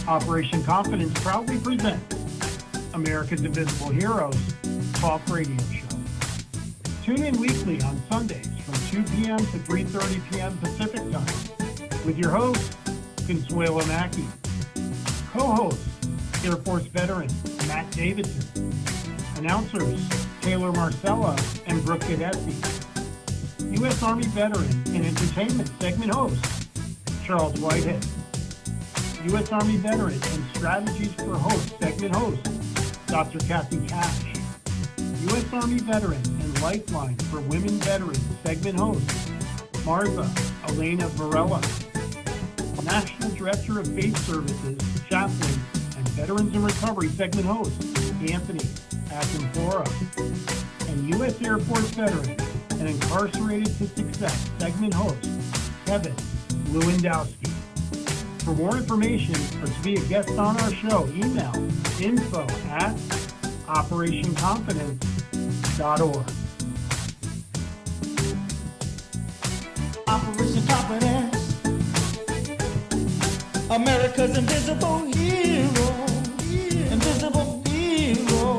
Operation Confidence proudly presents America's Invisible Heroes Talk Radio Show. Tune in weekly on Sundays from 2 p.m. to 3:30 p.m. Pacific Time with your host, Consuela Mackey. Co-host, Air Force veteran Matt Davidson. Announcers, Taylor Marcella and Brooke Gadesi. U.S. Army veteran and entertainment segment host, Charles Whitehead. U.S. Army veteran and strategies for host segment host, Dr. Kathy Cash. U.S. Army veteran and lifeline for women veterans segment host, Martha Elena Varela. National Director of Faith Services, chaplain, and Veterans in Recovery segment host, Anthony Akinfora. And U.S. Air Force veteran and Incarcerated to Success segment host, Kevin Lewandowski. For more information or to be a guest on our show, email info@operationconfidence.org. Operation Confidence, America's invisible hero, invisible hero.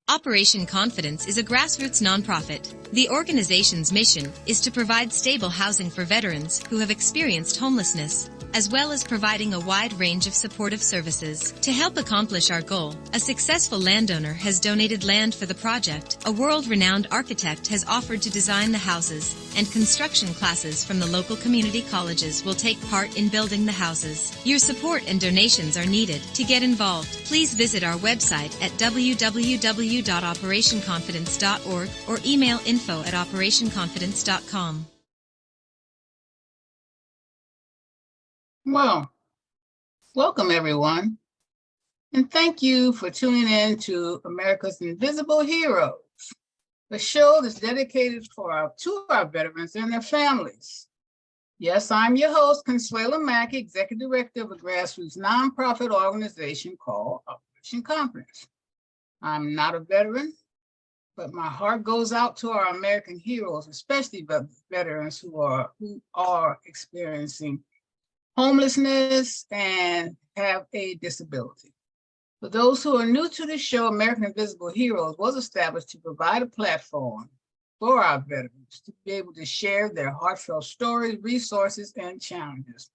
Operation Confidence is a grassroots nonprofit. The organization's mission is to provide stable housing for veterans who have experienced homelessness, as well as providing a wide range of supportive services. To help accomplish our goal, a successful landowner has donated land for the project, a world-renowned architect has offered to design the houses, and construction classes from the local community colleges will take part in building the houses. Your support and donations are needed. To get involved, please visit our website at www.operationconfidence.org or email info@operationconfidence.com. Well, welcome everyone, and thank you for tuning in to America's Invisible Heroes, the show that's dedicated to our veterans and their families. Yes, I'm your host, Consuela Mackey, Executive Director of a grassroots nonprofit organization called Operation Confidence. I'm not a veteran, but my heart goes out to our American heroes, especially veterans who are experiencing homelessness and have a disability. For those who are new to the show, American Invisible Heroes was established to provide a platform for our veterans to be able to share their heartfelt stories, resources, and challenges.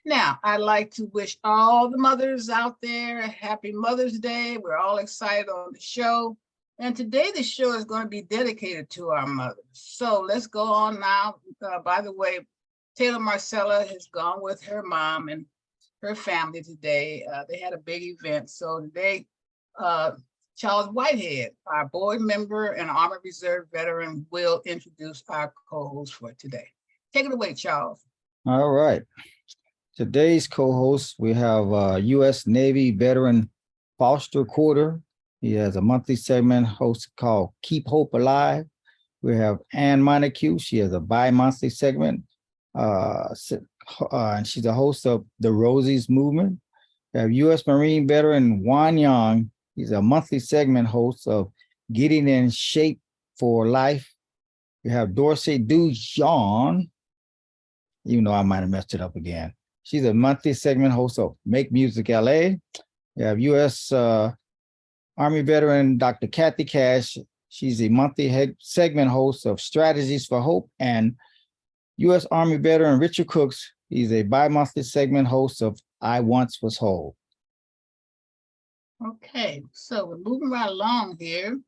Now, I'd like to wish all the mothers out there a happy Mother's Day. We're all excited on the show. And today the show is going to be dedicated to our mothers. So let's go on now. By the way, Taylor Marcella has gone with her mom and her family today. They had a big event. So today, Charles Whitehead, our board member and Army Reserve veteran, will introduce our co-host for today. Take it away, Charles. All right. Today's co-host, we have U.S. Navy veteran Foster Quarter. He has a monthly segment host called Keep Hope Alive. We have Ann Montague. She has a bi-monthly segment. And she's a host of the Rosie's Movement. We have U.S. Marine veteran Juan Young. He's a monthly segment host of Getting in Shape for Life. We have Dorsey Dujon. Even though I might have messed it up again. She's a monthly segment host of Make Music LA. We have U.S. Army veteran Dr. Kathy Cash. She's a monthly segment host of Strategies for Hope, and U.S. Army veteran Richard Cooks. He's a bi-monthly segment host of I Once Was Whole. Okay, so we're moving right along here.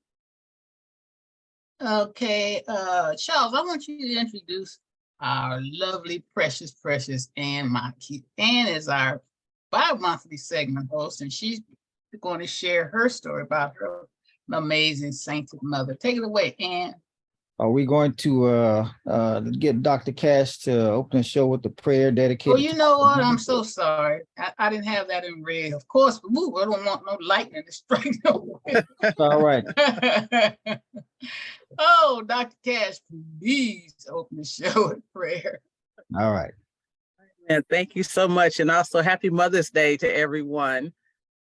Okay, Charles, I want you to introduce our lovely, precious Ann Montague. Ann is our bi-monthly segment host, and she's going to share her story about her amazing sainted mother. Take it away, Ann. Are we going to get Dr. Cash to open the show with the prayer dedicated? Oh, you know what? I'm so sorry. I didn't have that in red. Of course, I don't want no lightning to strike nowhere. All right. Oh, Dr. Cash, please open the show with prayer. All right. And thank you so much. And also happy Mother's Day to everyone.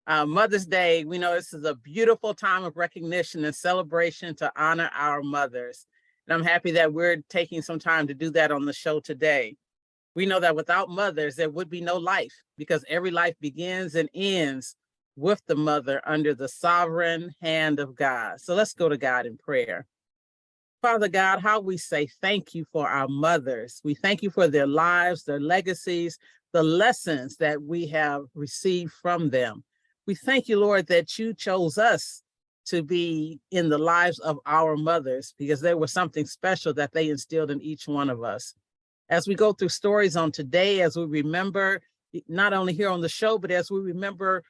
Mother's Day, we know this is a beautiful time of recognition and celebration to honor our mothers. And I'm happy that we're taking some time to do that on the show today. We know that without mothers, there would be no life, because every life begins and ends with the mother under the sovereign hand of God. So let's go to God in prayer. Father God, how we say thank you for our mothers. We thank you for their lives, their legacies, the lessons that we have received from them. We thank you, Lord, that you chose us to be in the lives of our mothers, because there was something special that they instilled in each one of us. As we go through stories on today, as we remember, not only here on the show, but as we remember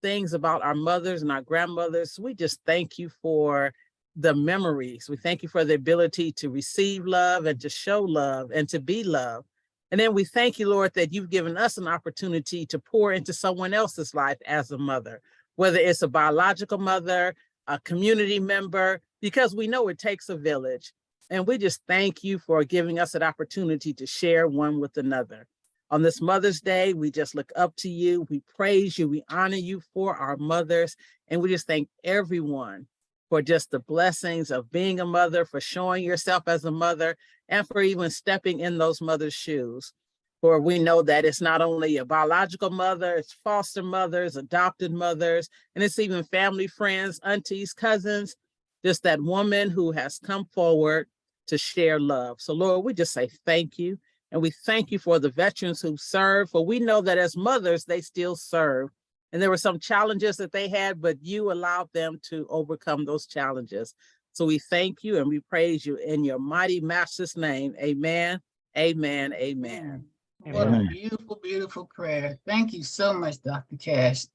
things about our mothers and our grandmothers, we just thank you for the memories. We thank you for the ability to receive love and to show love and to be loved. And then we thank you, Lord, that you've given us an opportunity to pour into someone else's life as a mother, whether it's a biological mother, a community member, because we know it takes a village. And we just thank you for giving us an opportunity to share one with another. On this Mother's Day, we just look up to you. We praise you. We honor you for our mothers. And we just thank everyone for just the blessings of being a mother, for showing yourself as a mother, and for even stepping in those mothers' shoes. For we know that it's not only a biological mother, it's foster mothers, adopted mothers, and it's even family, friends, aunties, cousins, just that woman who has come forward to share love. So Lord, we just say thank you. And we thank you for the veterans who serve, for we know that as mothers, they still serve. And there were some challenges that they had, but you allowed them to overcome those challenges. So we thank you and we praise you in your mighty master's name. Amen, amen, amen. What a beautiful, beautiful prayer. Thank you so much, Dr. Cash.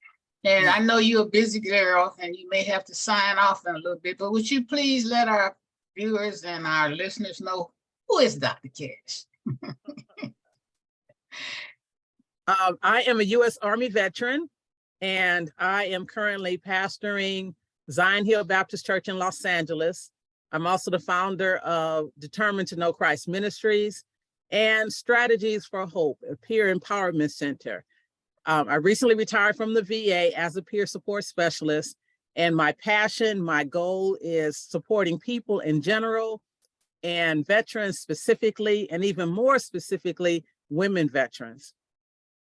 And I know you're a busy girl and you may have to sign off in a little bit, but would you please let our viewers and our listeners know who is Dr. Cash? I am a U.S. Army veteran, and I am currently pastoring Zion Hill Baptist Church in Los Angeles. I'm also the founder of Determined to Know Christ Ministries and Strategies for Hope, a peer empowerment center. I recently retired from the VA as a peer support specialist, and my passion, my goal is supporting people in general and veterans specifically, and even more specifically, women veterans.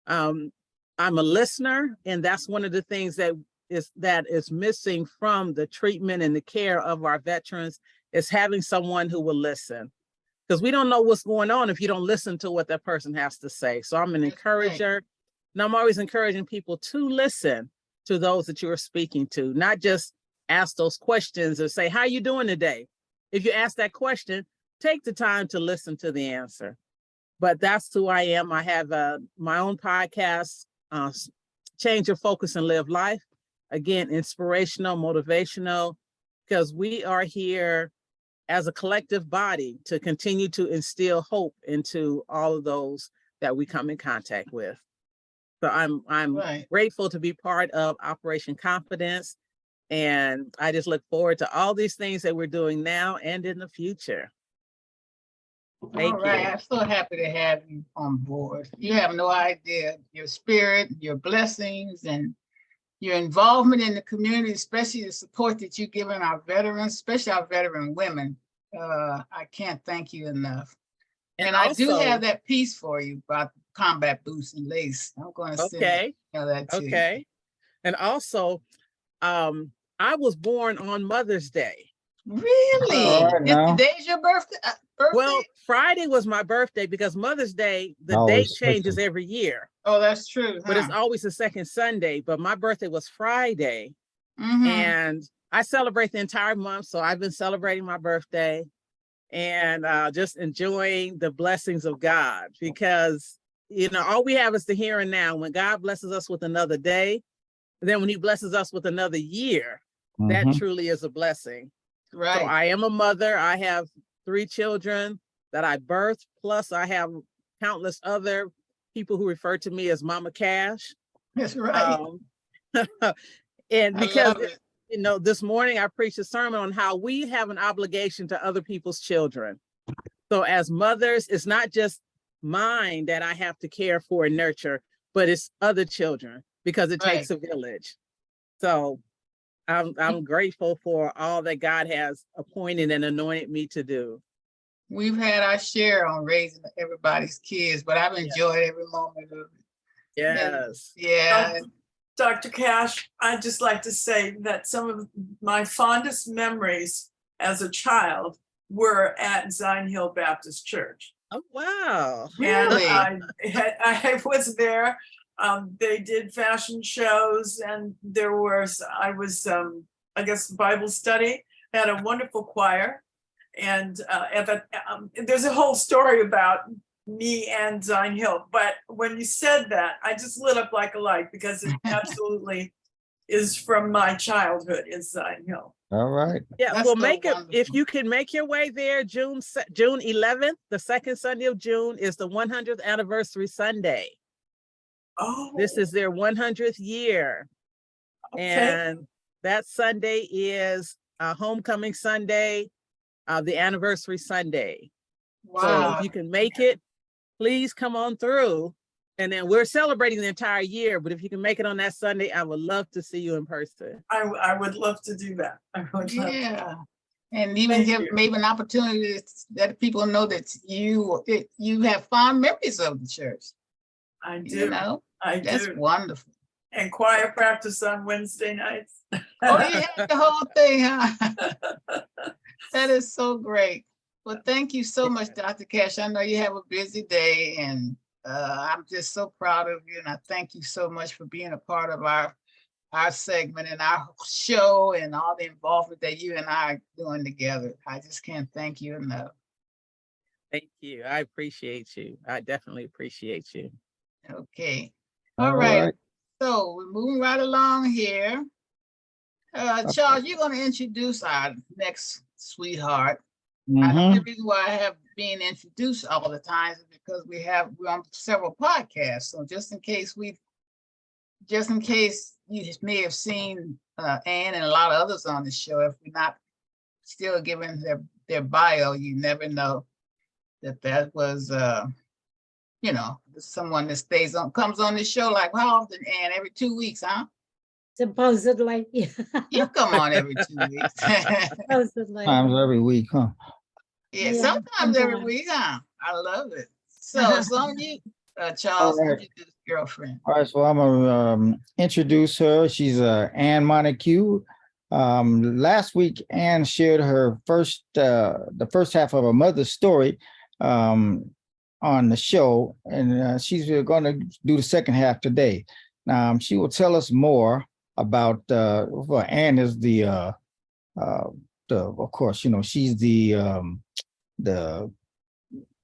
I'm a listener, and that's one of the things that is missing from the treatment and the care of our veterans, is having someone who will listen. Because we don't know what's going on if you don't listen to what that person has to say. So I'm an encourager, and I'm always encouraging people to listen to those that you are speaking to, not just ask those questions or say, how you doing today? If you ask that question, take the time to listen to the answer. But that's who I am. I have my own podcast, Change Your Focus and Live Life. Again, inspirational, motivational, because we are here as a collective body to continue to instill hope into all of those that we come in contact with. So I'm grateful to be part of Operation Confidence. And I just look forward to all these things that we're doing now and in the future. Thank you. I'm so happy to have you on board. You have no idea your spirit, your blessings, and your involvement in the community, especially the support that you've given our veterans, especially our veteran women. I can't thank you enough. And I do have that piece for you about combat boots and lace. I'm going to send that to you. And also, I was born on Mother's Day. Really? Today's your birthday? Well, Friday was my birthday because Mother's Day, the date changes every year. Oh, that's true. But it's always the second Sunday. But my birthday was Friday. And I celebrate the entire month. So I've been celebrating my birthday and just enjoying the blessings of God, because, you know, all we have is the here and now. When God blesses us with another day, then when he blesses us with another year, that truly is a blessing. Right. So I am a mother. I have 3 children that I birthed, plus I have countless other people who refer to me as Mama Cash. That's right. And because, you know, this morning I preached a sermon on how we have an obligation to other people's children. So as mothers, it's not just mine that I have to care for and nurture, but it's other children, because it takes a village. So I'm grateful for all that God has appointed and anointed me to do. We've had our share on raising everybody's kids, but I've enjoyed every moment of it. Yes. Yeah. Dr. Cash, I'd just like to say that some of my fondest memories as a child were at Zion Hill Baptist Church. Oh, wow. Really? And I was there. They did fashion shows, and I guess Bible study, had a wonderful choir. And there's a whole story about me and Zion Hill. But when you said that, I just lit up like a light, because it absolutely is from my childhood, is Zion Hill. All right. Yeah, That's well, so make it, if wonderful. you can make your way there, June 11th, the second Sunday of June is the 100th anniversary Sunday. Oh, This is their 100th year. okay. And that Sunday is Homecoming Sunday, the anniversary Sunday. So Wow. if you can make it, please come on through. And then we're celebrating the entire year, but if you can make it on that Sunday, I would love to see you in person. I would love to do that. I would love to. Yeah. And even Thank give you. maybe an opportunity to let people know that you have fond memories of the church. I do. You know, I that's do. wonderful. And choir practice on Wednesday nights. Oh, you had the whole thing, huh? That is so great. Well, thank you so much, Dr. Cash. I know you have a busy day, and I'm just so proud of you. And I thank you so much for being a part of our segment and our show and all the involvement that you and I are doing together. I just can't thank you enough. Thank you. I appreciate you. I definitely appreciate you. Okay. All All right. right. So we're moving right along here. Charles, you're going to introduce our next sweetheart. The Mhm. only reason why I have been introduced all the time is because we're on several podcasts. So just in case you may have seen Ann and a lot of others on the show, if we're not still giving their bio, you never know that was someone that comes on the show. Like, how often, Ann? Every 2 weeks, huh? Supposedly, yeah. You come on every 2 weeks. Supposedly. Times every week, huh? Yeah, Yeah, sometimes every sometimes. week, huh? I love it. So it's on you, Charles. All right. Introduce girlfriend. All right, so I'm gonna introduce her. She's Ann Montague. Last week, Ann shared her the first half of her mother's story on the show, and she's going to do the second half today. She will tell us more about. Well, Ann is of course, she's the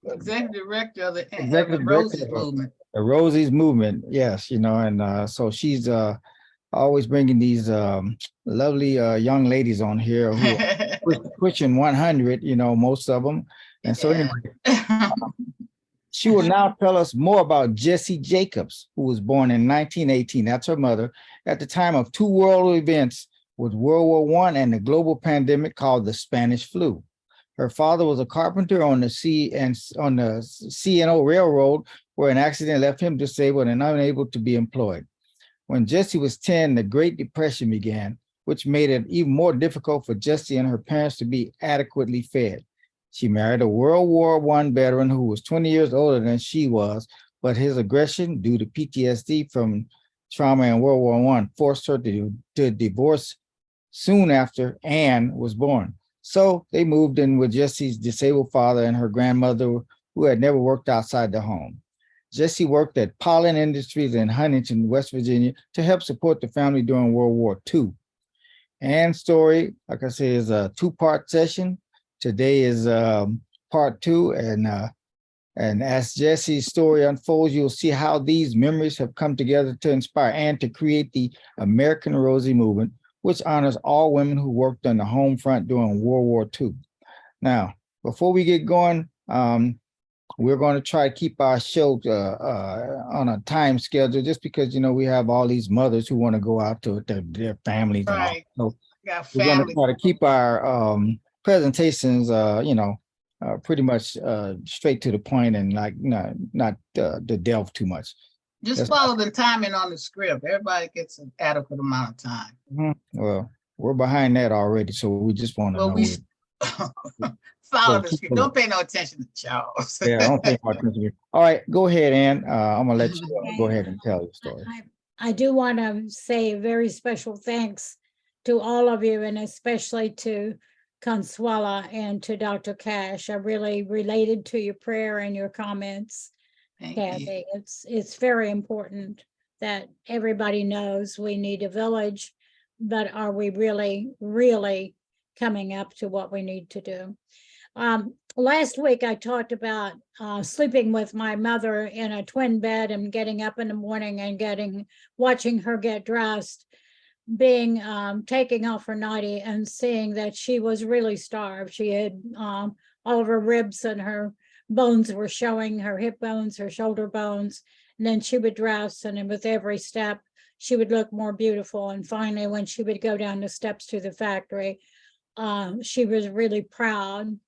Executive director of the Executive Roses director of- movement. the Rosie's movement. Yes, and so she's always bringing these lovely young ladies on here who are pushing 100, most of them. And so Yeah. anyway, she will now tell us more about Jessie Jacobs, who was born in 1918. That's her mother, at the time of two world events with World War I and the global pandemic called the Spanish flu. Her father was a carpenter on the C&O Railroad, where an accident left him disabled and unable to be employed. When Jessie was 10, the Great Depression began, which made it even more difficult for Jessie and her parents to be adequately fed. She married a World War I veteran who was 20 years older than she was, but his aggression due to PTSD from trauma in World War I forced her to divorce soon after Ann was born. So they moved in with Jessie's disabled father and her grandmother, who had never worked outside the home. Jessie worked at Pollen Industries in Huntington, West Virginia, to help support the family during World War II. Ann's story, like I said, is a two-part session. Today is part two, and as Jessie's story unfolds, you'll see how these memories have come together to inspire Ann to create the American Rosie movement, which honors all women who worked on the home front during World War II. Now, before we get going, we're going to try to keep our show on a time schedule, just because, we have all these mothers who want to go out to their families. Right. And all. So Got we're going to family. try to keep our presentations, pretty much straight to the point and not to delve too much. Just follow the timing on the script. Everybody gets an adequate amount of time. Well, we're behind that already, so we just want to Well, know. Follow Yeah, the keep script. going. Don't pay no attention to Charles. Yeah, I don't pay more attention to you. All right, go ahead, Ann. I'm gonna let you go Okay. ahead and tell your story. I do want to say a very special thanks to all of you, and especially to Consuela and to Dr. Cash. I really related to your prayer and your comments, Thank you. Kathy. It's very important that everybody knows we need a village, but are we really, really coming up to what we need to do? Last week I talked about sleeping with my mother in a twin bed and getting up in the morning and watching her get dressed, being taking off her nightie and seeing that she was really starved. She had all of her ribs and her bones were showing, her hip bones, her shoulder bones. And then she would dress, and with every step, she would look more beautiful. And finally, when she would go down the steps to the factory, she was really proud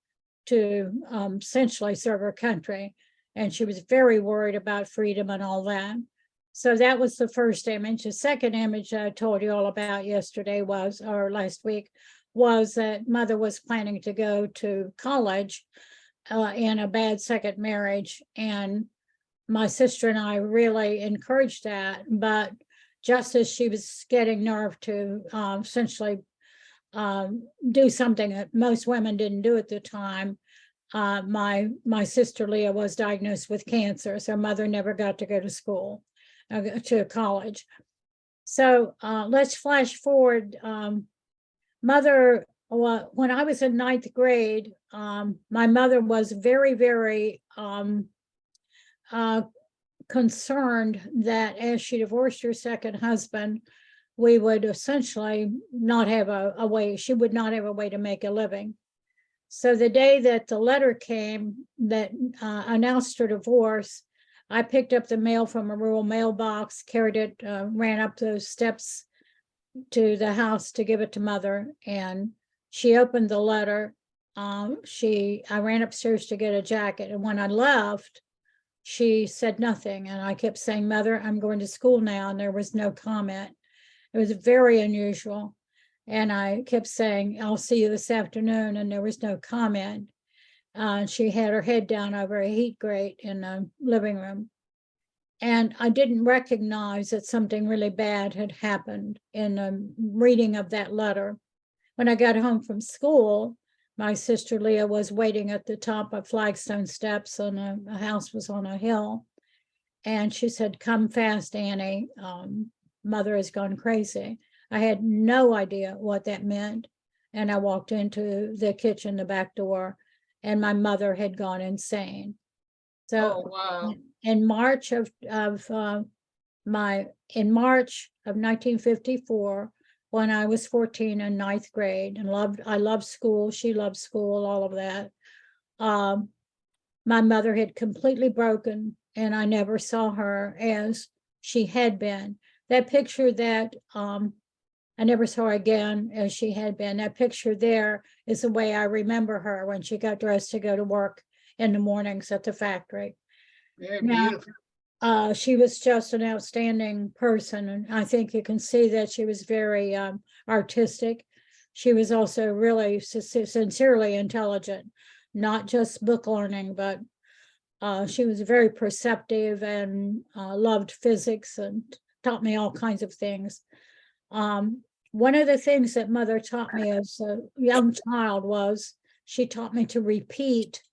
to essentially serve her country. And she was very worried about freedom and all that. So that was the first image. The second image I told you all about yesterday or last week, was that mother was planning to go to college in a bad second marriage. And my sister and I really encouraged that. But just as she was getting nerve to essentially do something that most women didn't do at the time, my sister Leah was diagnosed with cancer, so mother never got to go to school, to college. So let's flash forward. Mother, when I was in ninth grade, my mother was very, very concerned that as she divorced her second husband, we would essentially not have a way, she would not have a way to make a living. So the day that the letter came that announced her divorce, I picked up the mail from a rural mailbox, carried it, ran up those steps to the house to give it to mother. And she opened the letter. I ran upstairs to get a jacket. And when I left, she said nothing. And I kept saying, Mother, I'm going to school now. And there was no comment. It was very unusual. And I kept saying, I'll see you this afternoon. And there was no comment. She had her head down over a heat grate in the living room. And I didn't recognize that something really bad had happened in the reading of that letter. When I got home from school, my sister Leah was waiting at the top of flagstone steps, and a house was on a hill. And she said, come fast, Annie. Mother has gone crazy. I had no idea what that meant. And I walked into the kitchen, the back door, and my mother had gone insane. So Oh, wow. in March of 1954, when I was 14 in ninth grade, and I loved school, she loved school, all of that. My mother had completely broken, and I never saw her as she had been. That picture that I never saw her again as she had been. That picture there is the way I remember her when she got dressed to go to work in the mornings at the factory. Very Now, beautiful. she was just an outstanding person, and I think you can see that she was very artistic. She was also really sincerely intelligent, not just book learning, but she was very perceptive and loved physics and taught me all kinds of things. One of the things that mother taught me as a young child was she taught me to repeat,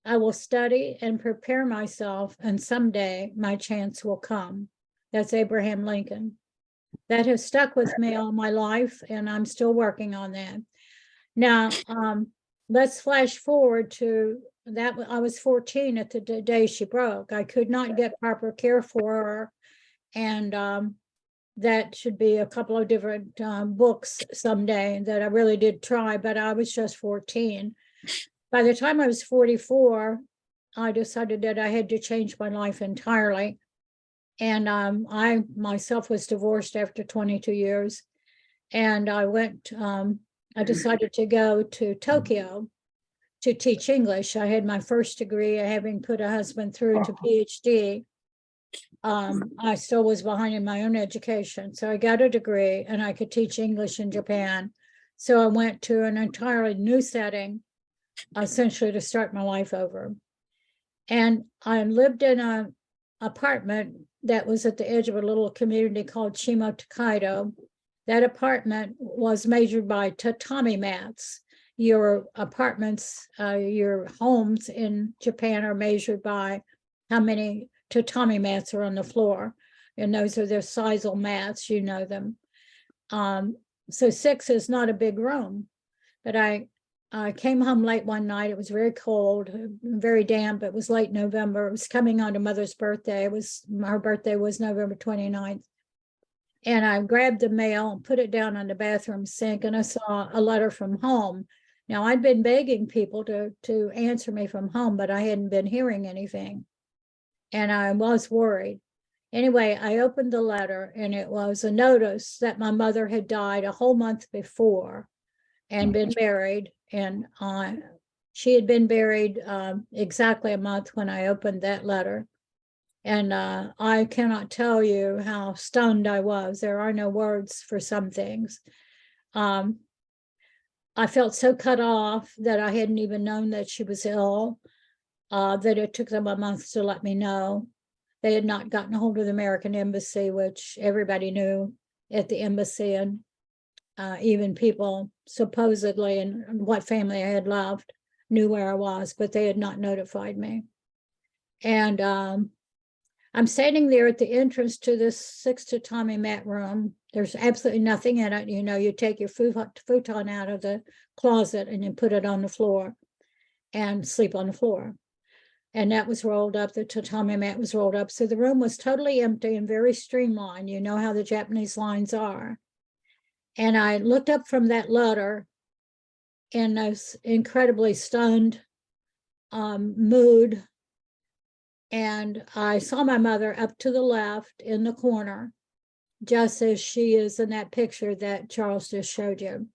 I will study and prepare myself, and someday my chance will come. That's Abraham Lincoln. That has stuck with me all my life, and I'm still working on that. Now, let's flash forward to that. I was 14 at the day she broke. I could not get proper care for her, and that should be a couple of different books someday that I really did try, but I was just 14. By the time I was 44, I decided that I had to change my life entirely. And I myself was divorced after 22 years. And I decided to go to Tokyo to teach English. I had my first degree, having put a husband through to PhD. I still was behind in my own education. So I got a degree and I could teach English in Japan. So I went to an entirely new setting, essentially to start my life over. And I lived in an apartment that was at the edge of a little community called Shimo Tokaido. That apartment was measured by tatami mats. Your apartments, your homes in Japan are measured by how many tatami mats are on the floor. And those are their sisal mats, you know them. So 6 is not a big room, but I came home late one night. It was very cold, very damp. It was late November. It was coming on to Mother's birthday. Her birthday was November 29th. And I grabbed the mail and put it down on the bathroom sink, and I saw a letter from home. Now, I'd been begging people to answer me from home, but I hadn't been hearing anything. And I was worried. Anyway, I opened the letter, and it was a notice that my mother had died a whole month before and been buried. And she had been buried exactly a month when I opened that letter. And I cannot tell you how stunned I was. There are no words for some things. I felt so cut off that I hadn't even known that she was ill, that it took them a month to let me know. They had not gotten a hold of the American Embassy, which everybody knew at the embassy, and even people supposedly and what family I had left knew where I was, but they had not notified me. And I'm standing there at the entrance to this 6 tatami mat room. There's absolutely nothing in it. You know, you take your futon out of the closet and you put it on the floor and sleep on the floor. And that was rolled up. The tatami mat was rolled up. So the room was totally empty and very streamlined. You know how the Japanese lines are. And I looked up from that letter in a incredibly stunned mood. And I saw my mother up to the left in the corner, just as she is in that picture that Charles just showed you.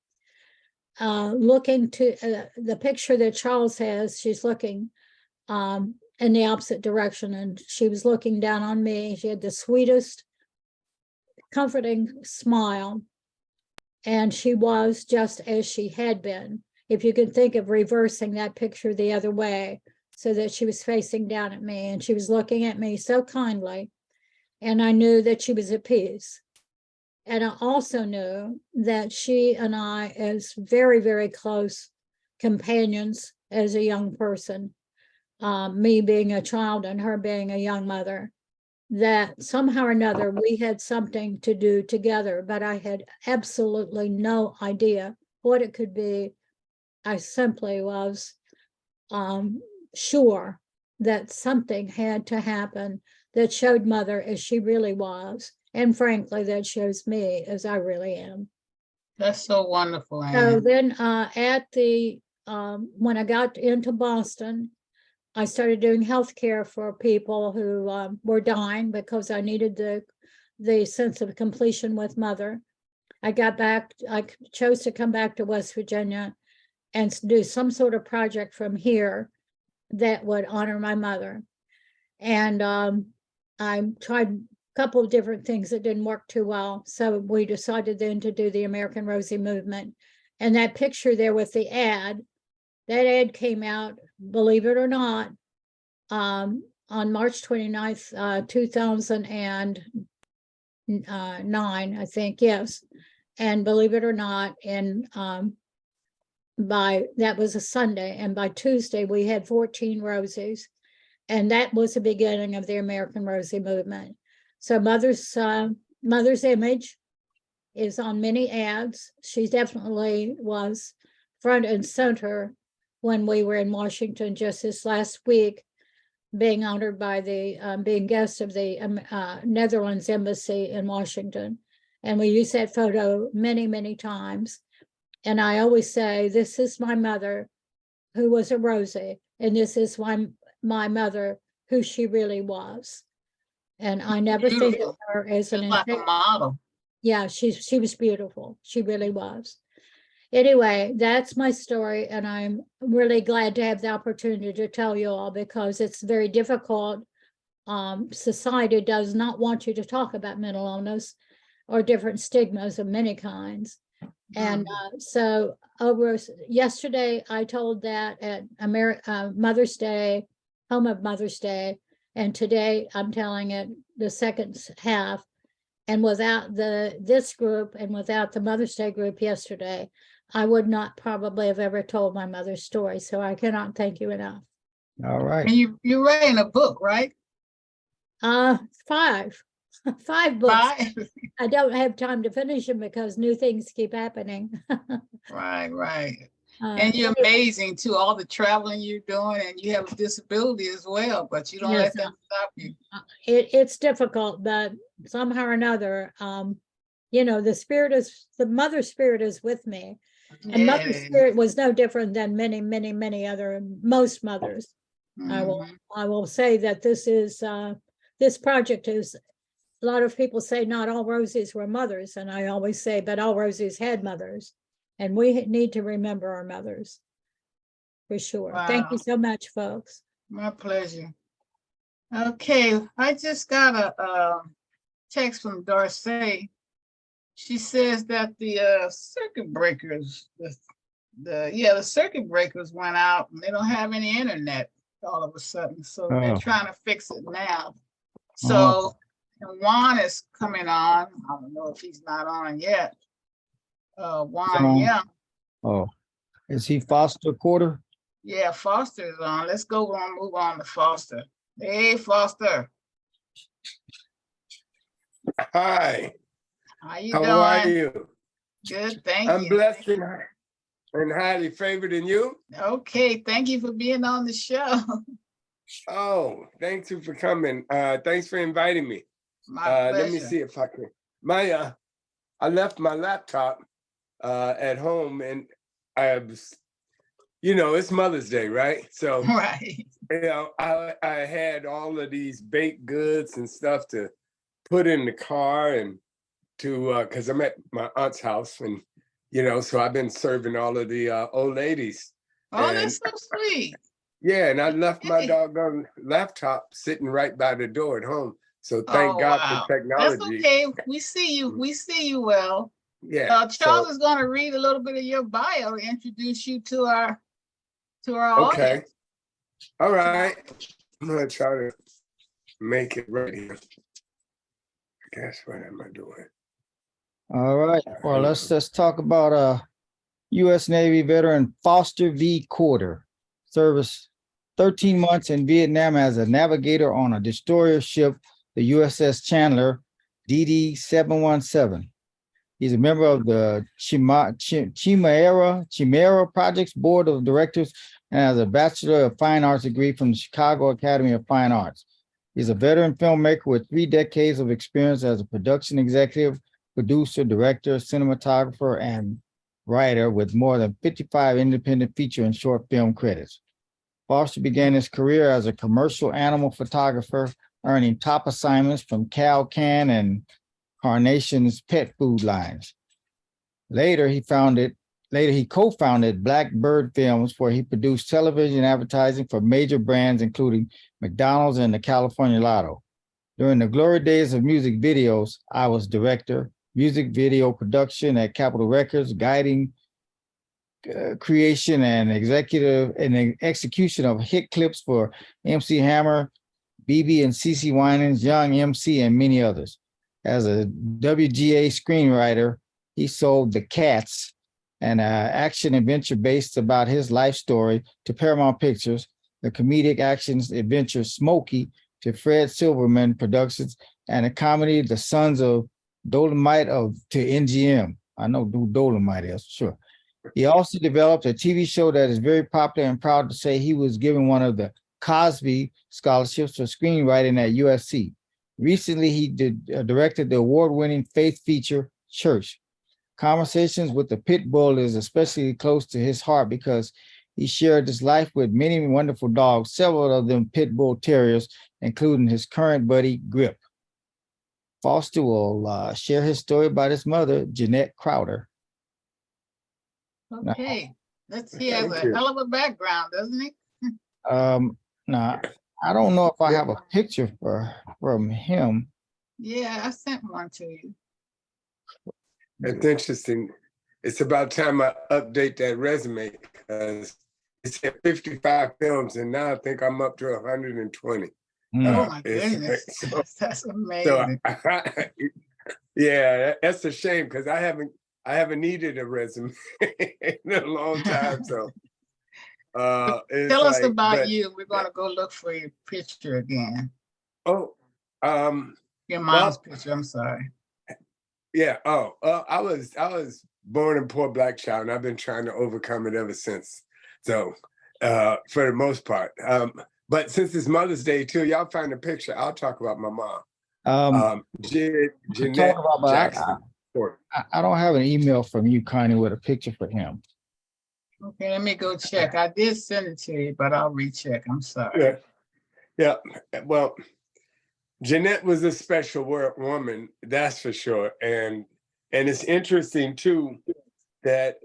Looking to the picture that Charles has, she's looking in the opposite direction, and she was looking down on me. She had the sweetest, comforting smile, and she was just as she had been. If you can think of reversing that picture the other way, so that she was facing down at me, and she was looking at me so kindly, and I knew that she was at peace. And I also knew that she and I, as very, very close companions as a young person, me being a child and her being a young mother, that somehow or another we had something to do together, but I had absolutely no idea what it could be. I simply was sure that something had to happen that showed Mother as she really was, and frankly, that shows me as I really am. That's so wonderful, So Anne. then at the, when I got into Boston, I started doing healthcare for people who were dying because I needed the sense of completion with Mother. I got back, I chose to come back to West Virginia and do some sort of project from here that would honor my mother. And I tried a couple of different things that didn't work too well. So we decided then to do the American Rosie movement. And that picture there with the ad, that ad came out, believe it or not, on March 29th, 2009, I think, yes. And believe it or not, and that was a Sunday, and by Tuesday we had 14 Rosies, and that was the beginning of the American Rosie movement. So Mother's image is on many ads. She definitely was front and center when we were in Washington just this last week, being honored by the being guest of the Netherlands Embassy in Washington, and we use that photo many, many times. And I always say, this is my mother who was a Rosie, and this is my mother who she really was. And I never think of Beautiful. her as an Just like a model. Yeah, she was beautiful. She really was. Anyway, that's my story, and I'm really glad to have the opportunity to tell you all, because it's very difficult. Society does not want you to talk about mental illness or different stigmas of many kinds. And so yesterday, I told that at Mother's Day, home of Mother's Day, and today I'm telling it the second half. And without this group and without the Mother's Day group yesterday, I would not probably have ever told my mother's story. So I cannot thank you enough. All right. And you're writing a book, right? 5 books. 5? I don't have time to finish them because new things keep happening. Right. And you're amazing too, all the traveling you're doing, and you have a disability as well, but you don't Yes, let that stop you. It's difficult, but somehow or another, the mother spirit is with me. And mother Yeah. spirit was no different than many other, most mothers. Mhm. I will say that this project is, a lot of people say not all Rosies were mothers, and I always say, but all Rosies had mothers. And we need to remember our mothers, for sure. Thank you Wow. so much, folks. My pleasure. Okay, I just got a text from Darcy. She says that the circuit breakers, the circuit breakers went out and they don't have any internet all of a sudden. So they're trying to fix it now. So and Juan is coming on. I don't know if he's not on yet. Juan, yeah. Oh, is he Foster Quarter? Yeah, Foster is on. Let's go on, move on to Foster. Hey, Foster. Hi, How you how doing? are you? Good, thank I'm you. blessed and highly favored, in you? Okay, thank you for being on the show. Oh, thank you for coming. Thanks for inviting me. My Let me pleasure. see if I can. I left my laptop at home, and I was, it's Mother's Day, right? So, Right. I had all of these baked goods and stuff to put in the car and because I'm at my aunt's house, and so I've been serving all of the old ladies. Oh, And that's so sweet. yeah, and I left my Hey. doggone laptop sitting right by the door at home. So thank Oh, God wow. for That's technology. okay. We see you. We see you well. Yeah. Charles is going to read a little bit of your bio to introduce you to our Okay. audience. All right. I'm gonna try to make it right here. Guess what am I doing? All right. Well, let's talk about U.S. Navy veteran Foster V. Quarter. Service 13 months in Vietnam as a navigator on a destroyer ship, the USS Chandler, DD-717. He's a member of the Chimera Projects Board of Directors and has a Bachelor of Fine Arts degree from the Chicago Academy of Fine Arts. He's a veteran filmmaker with 3 decades of experience as a production executive, producer, director, cinematographer, and writer with more than 55 independent feature and short film credits. Foster began his career as a commercial animal photographer, earning top assignments from Cal-Can and Carnation's pet food lines. Later, he co-founded Blackbird Films, where he produced television advertising for major brands, including McDonald's and the California Lotto. During the glory days of music videos, I was director, music video production at Capitol Records, guiding creation and execution of hit clips for MC Hammer, BB and CeCe Winans, Young MC, and many others. As a WGA screenwriter, he sold The Cats, an action adventure based about his life story, to Paramount Pictures, the comedic action adventure Smokey to Fred Silverman Productions, and a comedy The Sons of Dolomite to NGM. I know who Dolomite is, sure. He also developed a TV show that is very popular, and proud to say he was given one of the Cosby scholarships for screenwriting at USC. Recently, he directed the award-winning faith feature Church. Conversations with the Pit Bull is especially close to his heart because he shared his life with many wonderful dogs, several of them Pit Bull Terriers, including his current buddy, Grip. Foster will share his story about his mother, Jeanette Crowder. Okay. He has a hell of a background, doesn't he? Now, I don't know if I have a picture from him. Yeah, I sent one to you. It's interesting. it's about time I update that resume because it said 55 films, and now I think I'm up to 120. Oh my It's- goodness, so- that's So, amazing. yeah, that's a shame because I haven't needed a resume in a long time. So, it's Tell us like, about but, you. We're gonna go look for your picture again. oh, Your mom's well, picture, I'm sorry. yeah. Oh, I was born a poor black child, and I've been trying to overcome it ever since. So, for the most part, but since it's Mother's Day too, y'all find a picture. I'll talk about my mom. To Jeanette talk about, but Jackson. I don't have an email from you, Connie, with a picture for him. Okay, let me go check. I did send it to you, but I'll recheck. I'm sorry. Yeah, yeah. Well, Jeanette was a special woman, that's for sure. And it's interesting too that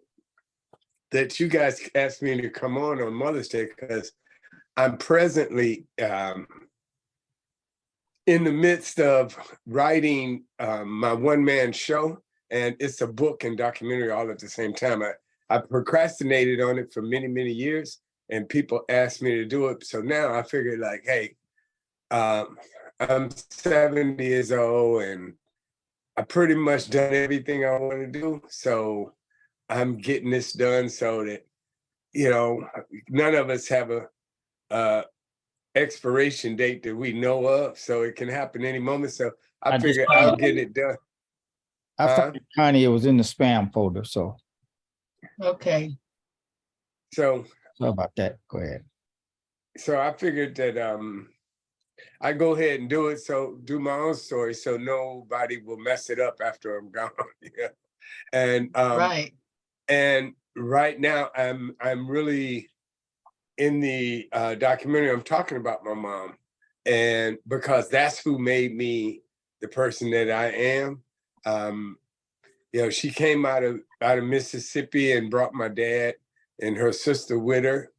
you guys asked me to come on Mother's Day because I'm presently in the midst of writing my one-man show, and it's a book and documentary all at the same time. I procrastinated on it for many, many years, and people asked me to do it. So now I figured like, hey, I'm 70 years old and I pretty much done everything I want to do. So I'm getting this done so that, none of us have a expiration date that we know of. So it can happen any moment. So I just figured found I'll it. get it done. I found it, Connie, it was in the spam folder, so Okay, So sorry about that. Go ahead. I figured that I go ahead and do it. So do my own story so nobody will mess it up after I'm gone. Yeah. And right. and right now I'm really in the documentary. I'm talking about my mom, and because that's who made me the person that I am. She came out of Mississippi and brought my dad and her sister with her,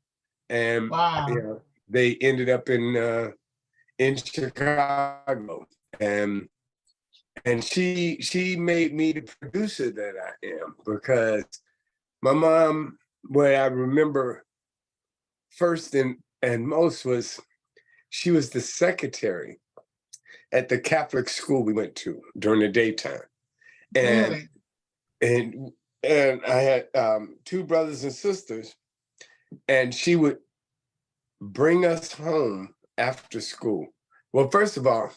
and Wow. they ended up in Chicago, and she made me the producer that I am because my mom, what I remember first and most was she was the secretary at the Catholic school we went to during the daytime. And Really? and I had two brothers and sisters, and she would bring us home after school. Well, first of all,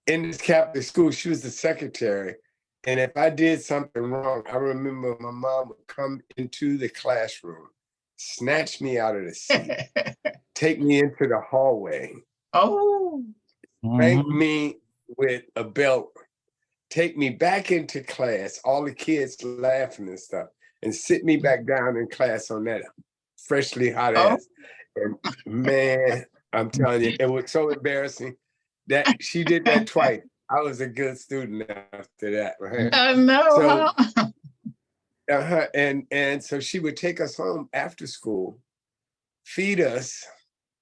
in this Catholic school, she was the secretary. And if I did something wrong, I remember my mom would come into the classroom, snatch me out of the seat, take me into the hallway, Oh, spank me with a belt, take me back into class, all the kids laughing and stuff, and sit me back down in class on that freshly hot oh, ass. And man, I'm telling you, it was so embarrassing that she did that twice. I was a good student after that, right? I know. So, Huh? and so she would take us home after school, feed us,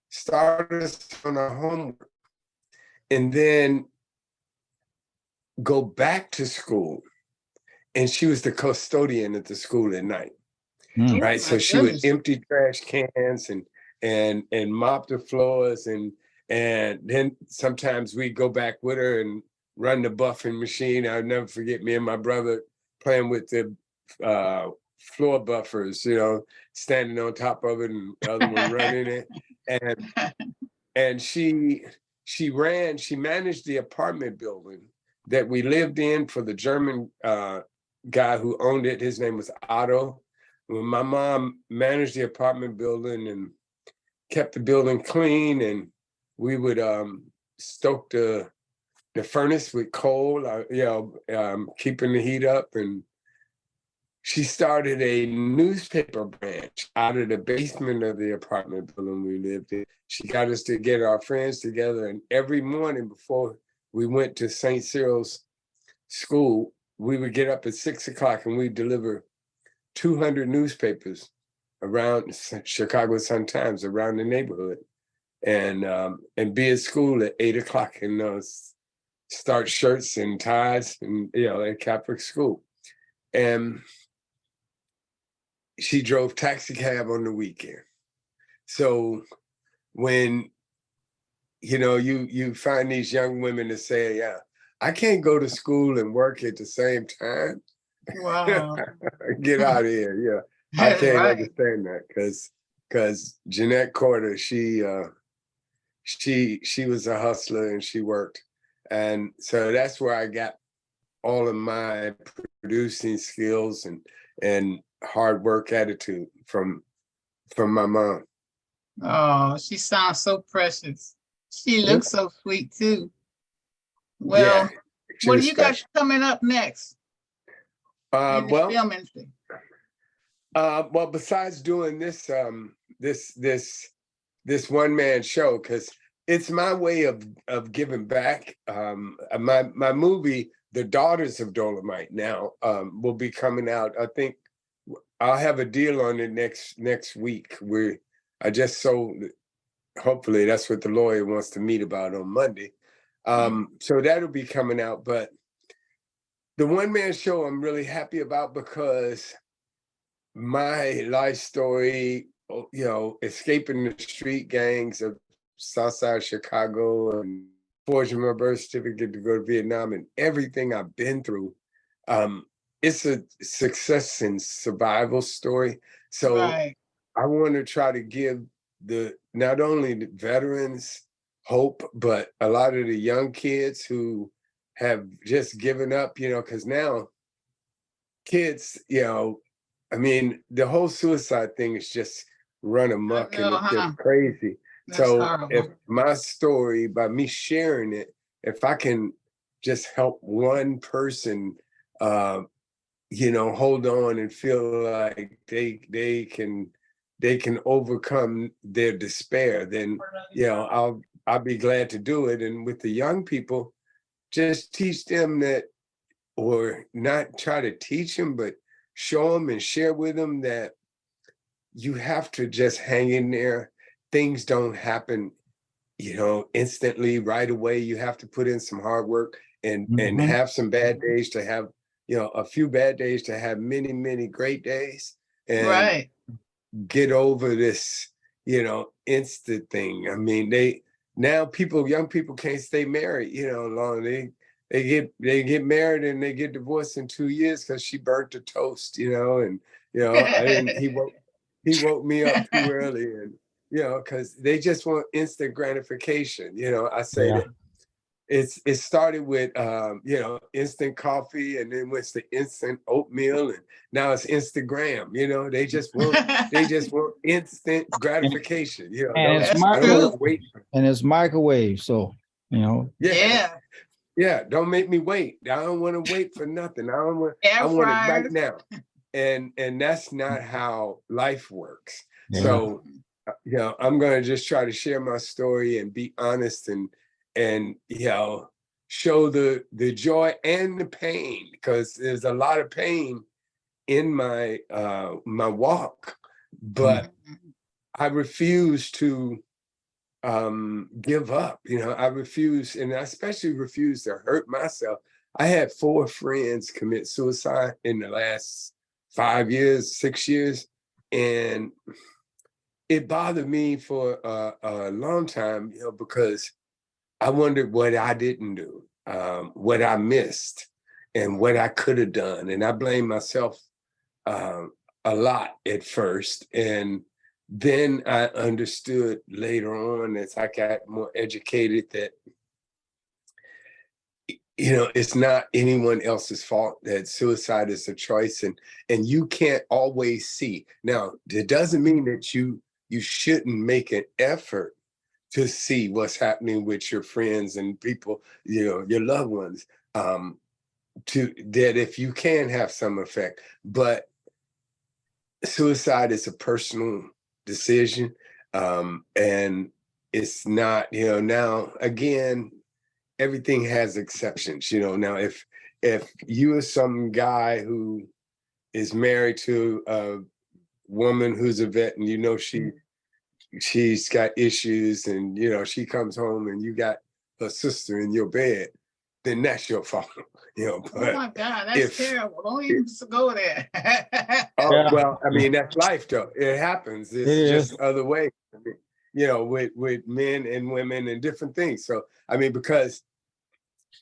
start us on our homework, and then go back to school. And she was the custodian at the school at night, Oh right? So my she would goodness. empty trash cans and mop the floors, and then sometimes we'd go back with her and run the buffing machine. I'll never forget me and my brother playing with the floor buffers, standing on top of it and the other one running it. And she managed the apartment building that we lived in for the German guy who owned it. His name was Otto. When my mom managed the apartment building and kept the building clean, and we would stoke the furnace with coal, keeping the heat up. And she started a newspaper branch out of the basement of the apartment building we lived in. She got us to get our friends together, and every morning before we went to St. Cyril's school, we would get up at 6 o'clock and we'd deliver 200 newspapers around Chicago Sun-Times around the neighborhood, and be at school at 8 o'clock and start shirts and ties and at Catholic school. and she drove taxi cab on the weekend. So when you find these young women that say, yeah, I can't go to school and work at the same time. Wow. Get out of here. Yeah. I That's can't right. understand that because Jeanette Corder, she was a hustler and she worked. And so that's where I got all of my producing skills and hard work attitude from my mom. Oh, she sounds so precious. She Yeah. looks so sweet too. Yeah, Well, she what do was you got special. coming up next in the Well, film industry? well, besides doing this this one man show, because it's my way of giving back. My movie, The Daughters of Dolomite, now will be coming out. I think I'll have a deal on it next week. I just sold it. Hopefully that's what the lawyer wants to meet about on Monday. So that'll be coming out. But the one man show I'm really happy about because my life story, escaping the street gangs of Southside Chicago and forging my birth certificate to go to Vietnam and everything I've been through. It's a success and survival story. So Right. I want to try to give not only the veterans hope, but a lot of the young kids who have just given up, because now kids, I mean, the whole suicide thing is just run amok and know, it's huh? just crazy. That's So horrible. if my story, by me sharing it, if I can just help one person, hold on and feel like they can overcome their despair, then I'll be glad to do it. And with the young people, just teach them that, or not try to teach them, but show them and share with them that you have to just hang in there. Things don't happen, instantly right away. You have to put in some hard work and have some bad days to have, a few bad days to have many, many great days, and Right. get over this, instant thing. I mean, young people can't stay married, long. They get married and they get divorced in 2 years because she burnt the toast, and he woke me up too early, and because they just want instant gratification. I say Yeah. that it started with instant coffee, and then went to instant oatmeal, and now it's Instagram. They just want instant gratification. And it's That's I don't want true. to wait. And it's microwave, so Yeah. Yeah. Yeah, don't make me wait. I don't want to wait for nothing. I want it Air right fryers. now. And that's not how life works. Yeah. So, I'm going to just try to share my story and be honest and show the joy and the pain, because there's a lot of pain in my my walk, but I refuse to give up. I refuse, and I especially refuse to hurt myself. I had 4 friends commit suicide in the last 5 years, 6 years, and it bothered me for a long time, because I wondered what I didn't do, what I missed, and what I could have done. And I blamed myself a lot at first. And then I understood later on, as I got more educated, that it's not anyone else's fault, that suicide is a choice, and you can't always see. Now, it doesn't mean that you shouldn't make an effort to see what's happening with your friends and people, your loved ones, that if you can have some effect. But suicide is a personal decision, and it's not, now again, everything has exceptions. Now if you are some guy who is married to a woman who's a vet, and she's got issues, and she comes home and you got her sister in your bed, then that's your fault. Oh my God, that's terrible. Don't even go there. Well, I mean, that's life though. It happens. It's just other ways, with men and women and different things. So, I mean, because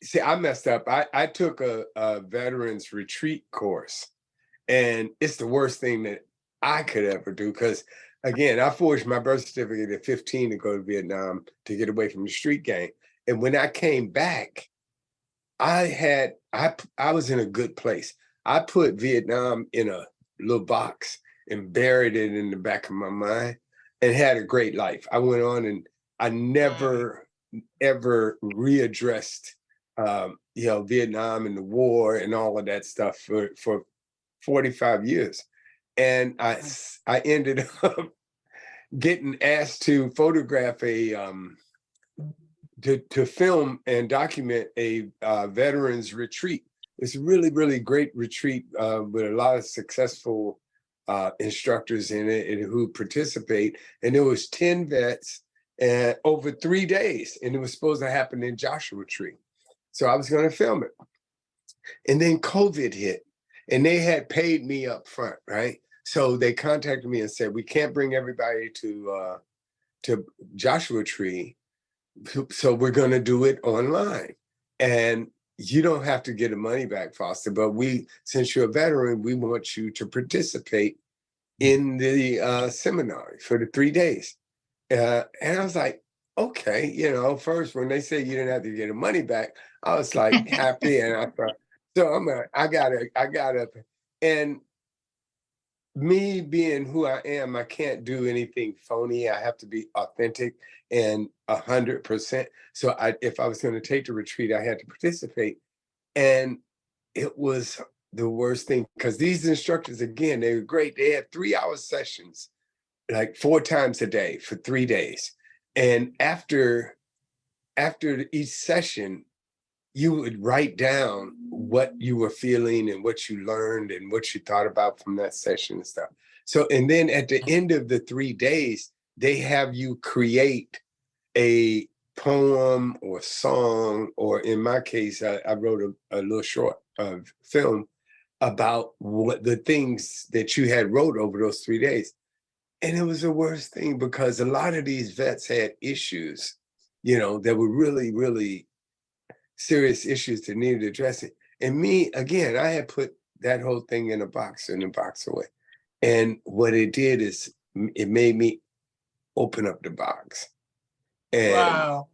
see, I messed up. I took a veterans retreat course, and it's the worst thing that I could ever do. Because again, I forged my birth certificate at 15 to go to Vietnam to get away from the street gang. And when I came back, I was in a good place. I put Vietnam in a little box and buried it in the back of my mind and had a great life. I went on and I never, ever readdressed, Vietnam and the war and all of that stuff for 45 years. And I ended up getting asked to photograph to film and document a veterans retreat. It's a really, really great retreat with a lot of successful instructors in it and who participate. And there was 10 vets over 3 days, and it was supposed to happen in Joshua Tree. So I was going to film it. And then COVID hit, and they had paid me up front, right? So they contacted me and said, we can't bring everybody to Joshua Tree, so we're going to do it online. And you don't have to get the money back, Foster, but since you're a veteran, we want you to participate in the seminar for the 3 days. And I was like, okay, first when they said you didn't have to get the money back, I was like happy. And I thought, so I gotta, and me being who I am, I can't do anything phony. I have to be authentic and 100%. So if I was going to take the retreat, I had to participate. And it was the worst thing because these instructors, again, they were great. They had 3-hour sessions, like 4 times a day for 3 days. And after each session, you would write down what you were feeling and what you learned and what you thought about from that session and stuff. So, and then at the end of the 3 days, they have you create a poem or song, or in my case, I wrote a little short film about what the things that you had wrote over those 3 days. And it was the worst thing because a lot of these vets had issues, that were really, really serious issues that needed addressing. And me, again, I had put that whole thing in a box away. And what it did is it made me open up the box. And wow.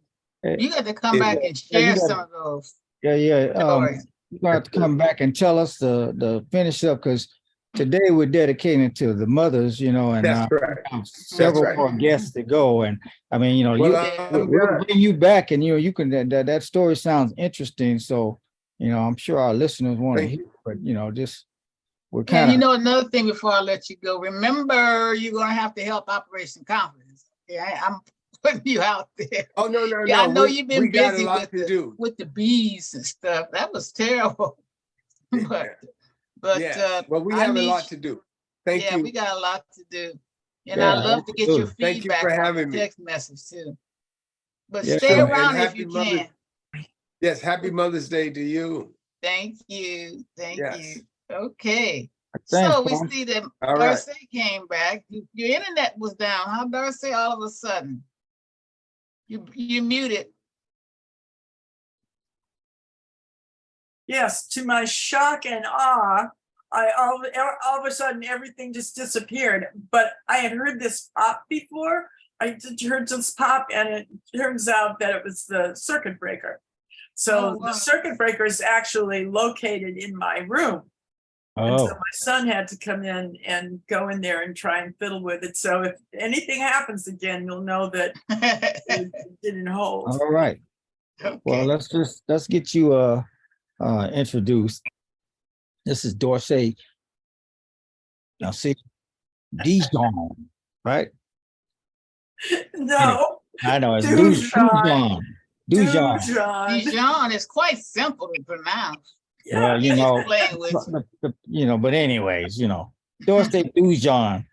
You got to come back and share some of those. Stories. You're gonna have to come back and tell us the finish up because today we're dedicating it to the mothers, and that's right. Several more guests to go. And I mean, we'll bring you back, and you can that story sounds interesting. So, I'm sure our listeners want to hear, but just we're kind of. Another thing before I let you go, remember you're gonna have to help Operation Confidence. Yeah, I'm putting you out there. Oh no. I know you've been busy with the bees and stuff. That was terrible. But well, we have a lot to do. Thank you. Yeah, we got a lot to do. And I'd love to get your feedback. Thank you for having me. Text message too. But stay around if you can. Yes, happy Mother's Day to you. Thank you. Thank you. Okay. Thanks, so we Juan. see that Darcy came back. Your internet was down. How, Darcy, all of a sudden? You muted. Yes, to my shock and awe, all of a sudden everything just disappeared. But I had heard this pop before. I heard this pop, and it turns out that it was the circuit breaker. So the circuit breaker is actually located in my room. And so my son had to come in and go in there and try and fiddle with it. So if anything happens again, you'll know that it didn't hold. All right. Okay. Well, let's get you introduced. This is Dorsey. Now see, Dijon, right? No. I know it's Dijon. Dijon is quite simple to pronounce. Yeah, but anyways, Dorsey Dijon,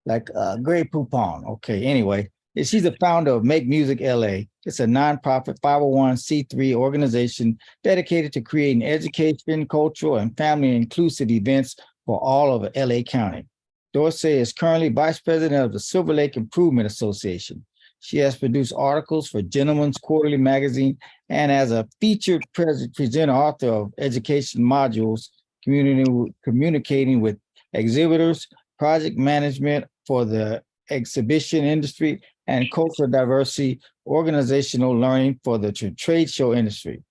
like Grey Poupon. Okay, anyway, she's the founder of Make Music LA, It's a nonprofit 501c3 organization dedicated to creating education, cultural, and family inclusive events for all of LA County. Dorsey is currently vice president of the Silver Lake Improvement Association. She has produced articles for Gentleman's Quarterly magazine and as a featured presenter author of education modules, communicating with exhibitors, project management for the exhibition industry, and cultural diversity, organizational learning for the trade show industry.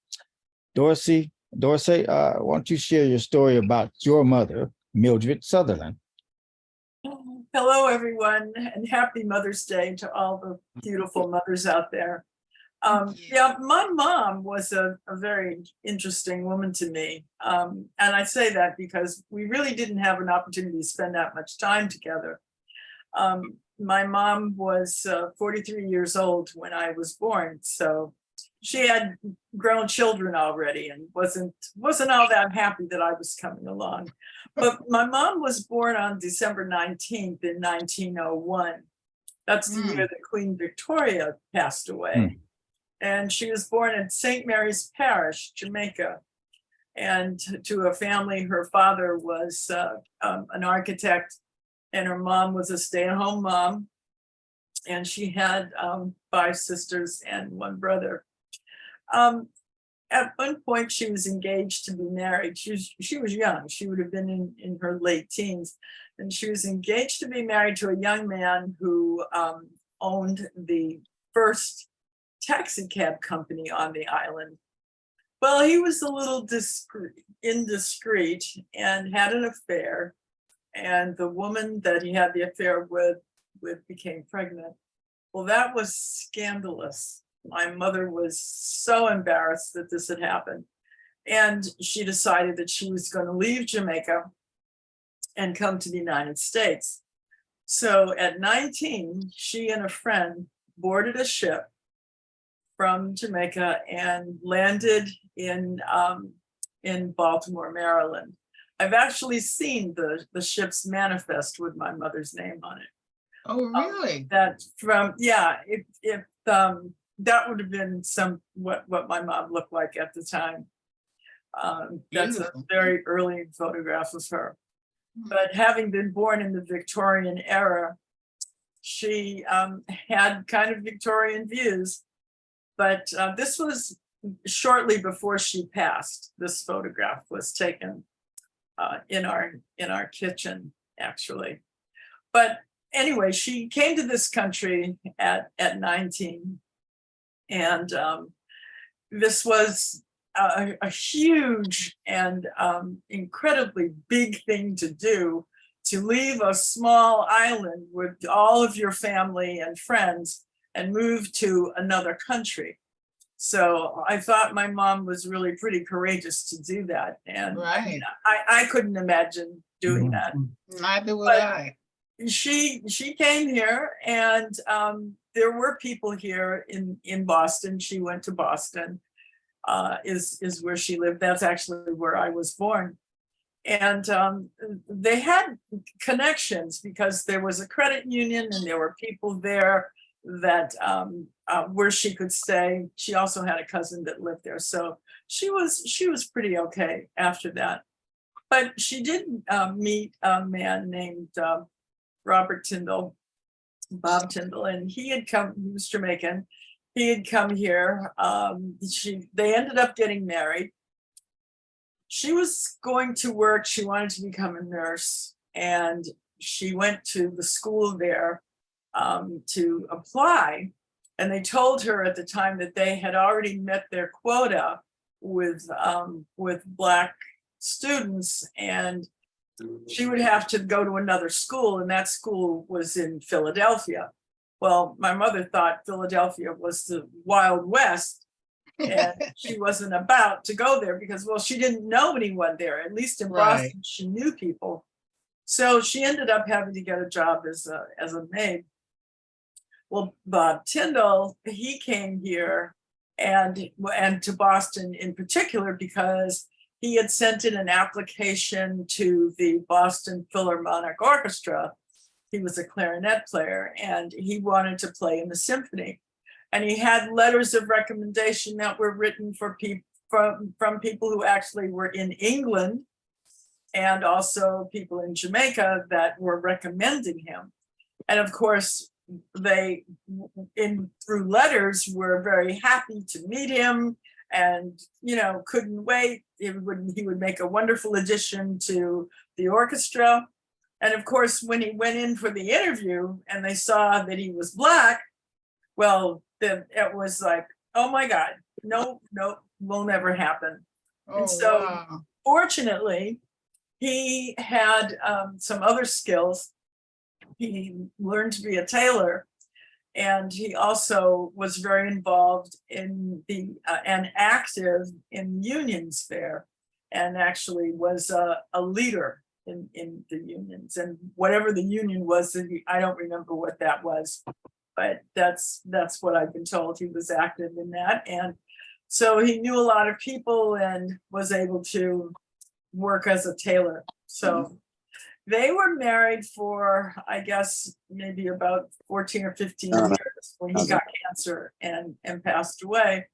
Dorsey, why don't you share your story about your mother, Mildred Sutherland? Hello, everyone, and happy Mother's Day to all the beautiful mothers out there. Yeah, my mom was a very interesting woman to me. And I say that because we really didn't have an opportunity to spend that much time together. My mom was 43 years old when I was born, so she had grown children already and wasn't all that happy that I was coming along. But my mom was born on December 19th in 1901. That's the year that Queen Victoria passed away. And she was born in St. Mary's Parish, Jamaica. And to a family, her father was an architect and her mom was a stay-at-home mom. And she had 5 sisters and 1 brother. At one point, she was engaged to be married. She was young. She would have been in her late teens. And she was engaged to be married to a young man who owned the first taxi cab company on the island. Well, he was a little indiscreet and had an affair. And the woman that he had the affair with became pregnant. Well, that was scandalous. My mother was so embarrassed that this had happened. And she decided that she was going to leave Jamaica and come to the United States. So at 19, she and a friend boarded a ship from Jamaica and landed in Baltimore, Maryland. I've actually seen the ship's manifest with my mother's name on it. Oh, really? That would have been what my mom looked like at the time. That's a very early photograph of her. But having been born in the Victorian era, she had kind of Victorian views. But this was shortly before she passed. This photograph was taken in our kitchen, actually. But anyway, she came to this country at 19. And this was a huge and incredibly big thing to do, to leave a small island with all of your family and friends and move to another country. So I thought my mom was really pretty courageous to do that. And right. I couldn't imagine doing that. Neither would I. She came here, and there were people here in Boston. She went to Boston, is where she lived. That's actually where I was born. And they had connections because there was a credit union and there were people there that where she could stay. She also had a cousin that lived there. So she was pretty okay after that. But she did meet a man named Robert Tyndall, Bob Tyndall, and he was Jamaican. He had come here. They ended up getting married. She was going to work. She wanted to become a nurse, and she went to the school there to apply. And they told her at the time that they had already met their quota with Black students, and she would have to go to another school, and that school was in Philadelphia. Well, my mother thought Philadelphia was the Wild West, and she wasn't about to go there because, well, she didn't know anyone there. At least in Boston, she knew people. So she ended up having to get a job as a maid. Well, Bob Tyndall, he came here and to Boston in particular because he had sent in an application to the Boston Philharmonic Orchestra. He was a clarinet player and he wanted to play in the symphony. And he had letters of recommendation that were written for people from people who actually were in England, and also people in Jamaica that were recommending him. And of course, they, through letters, were very happy to meet him, and couldn't wait. He would make a wonderful addition to the orchestra. And of course, when he went in for the interview and they saw that he was Black, well, then it was like, oh my God, no, will never happen. Oh, and so wow. fortunately, he had some other skills. He learned to be a tailor, and he also was very involved in and active in unions there, and actually was a leader in the unions. And whatever the union was, I don't remember what that was, but that's what I've been told. He was active in that, and so he knew a lot of people and was able to work as a tailor. So they were married for, I guess, maybe about 14 or 15 years when he got cancer and passed away.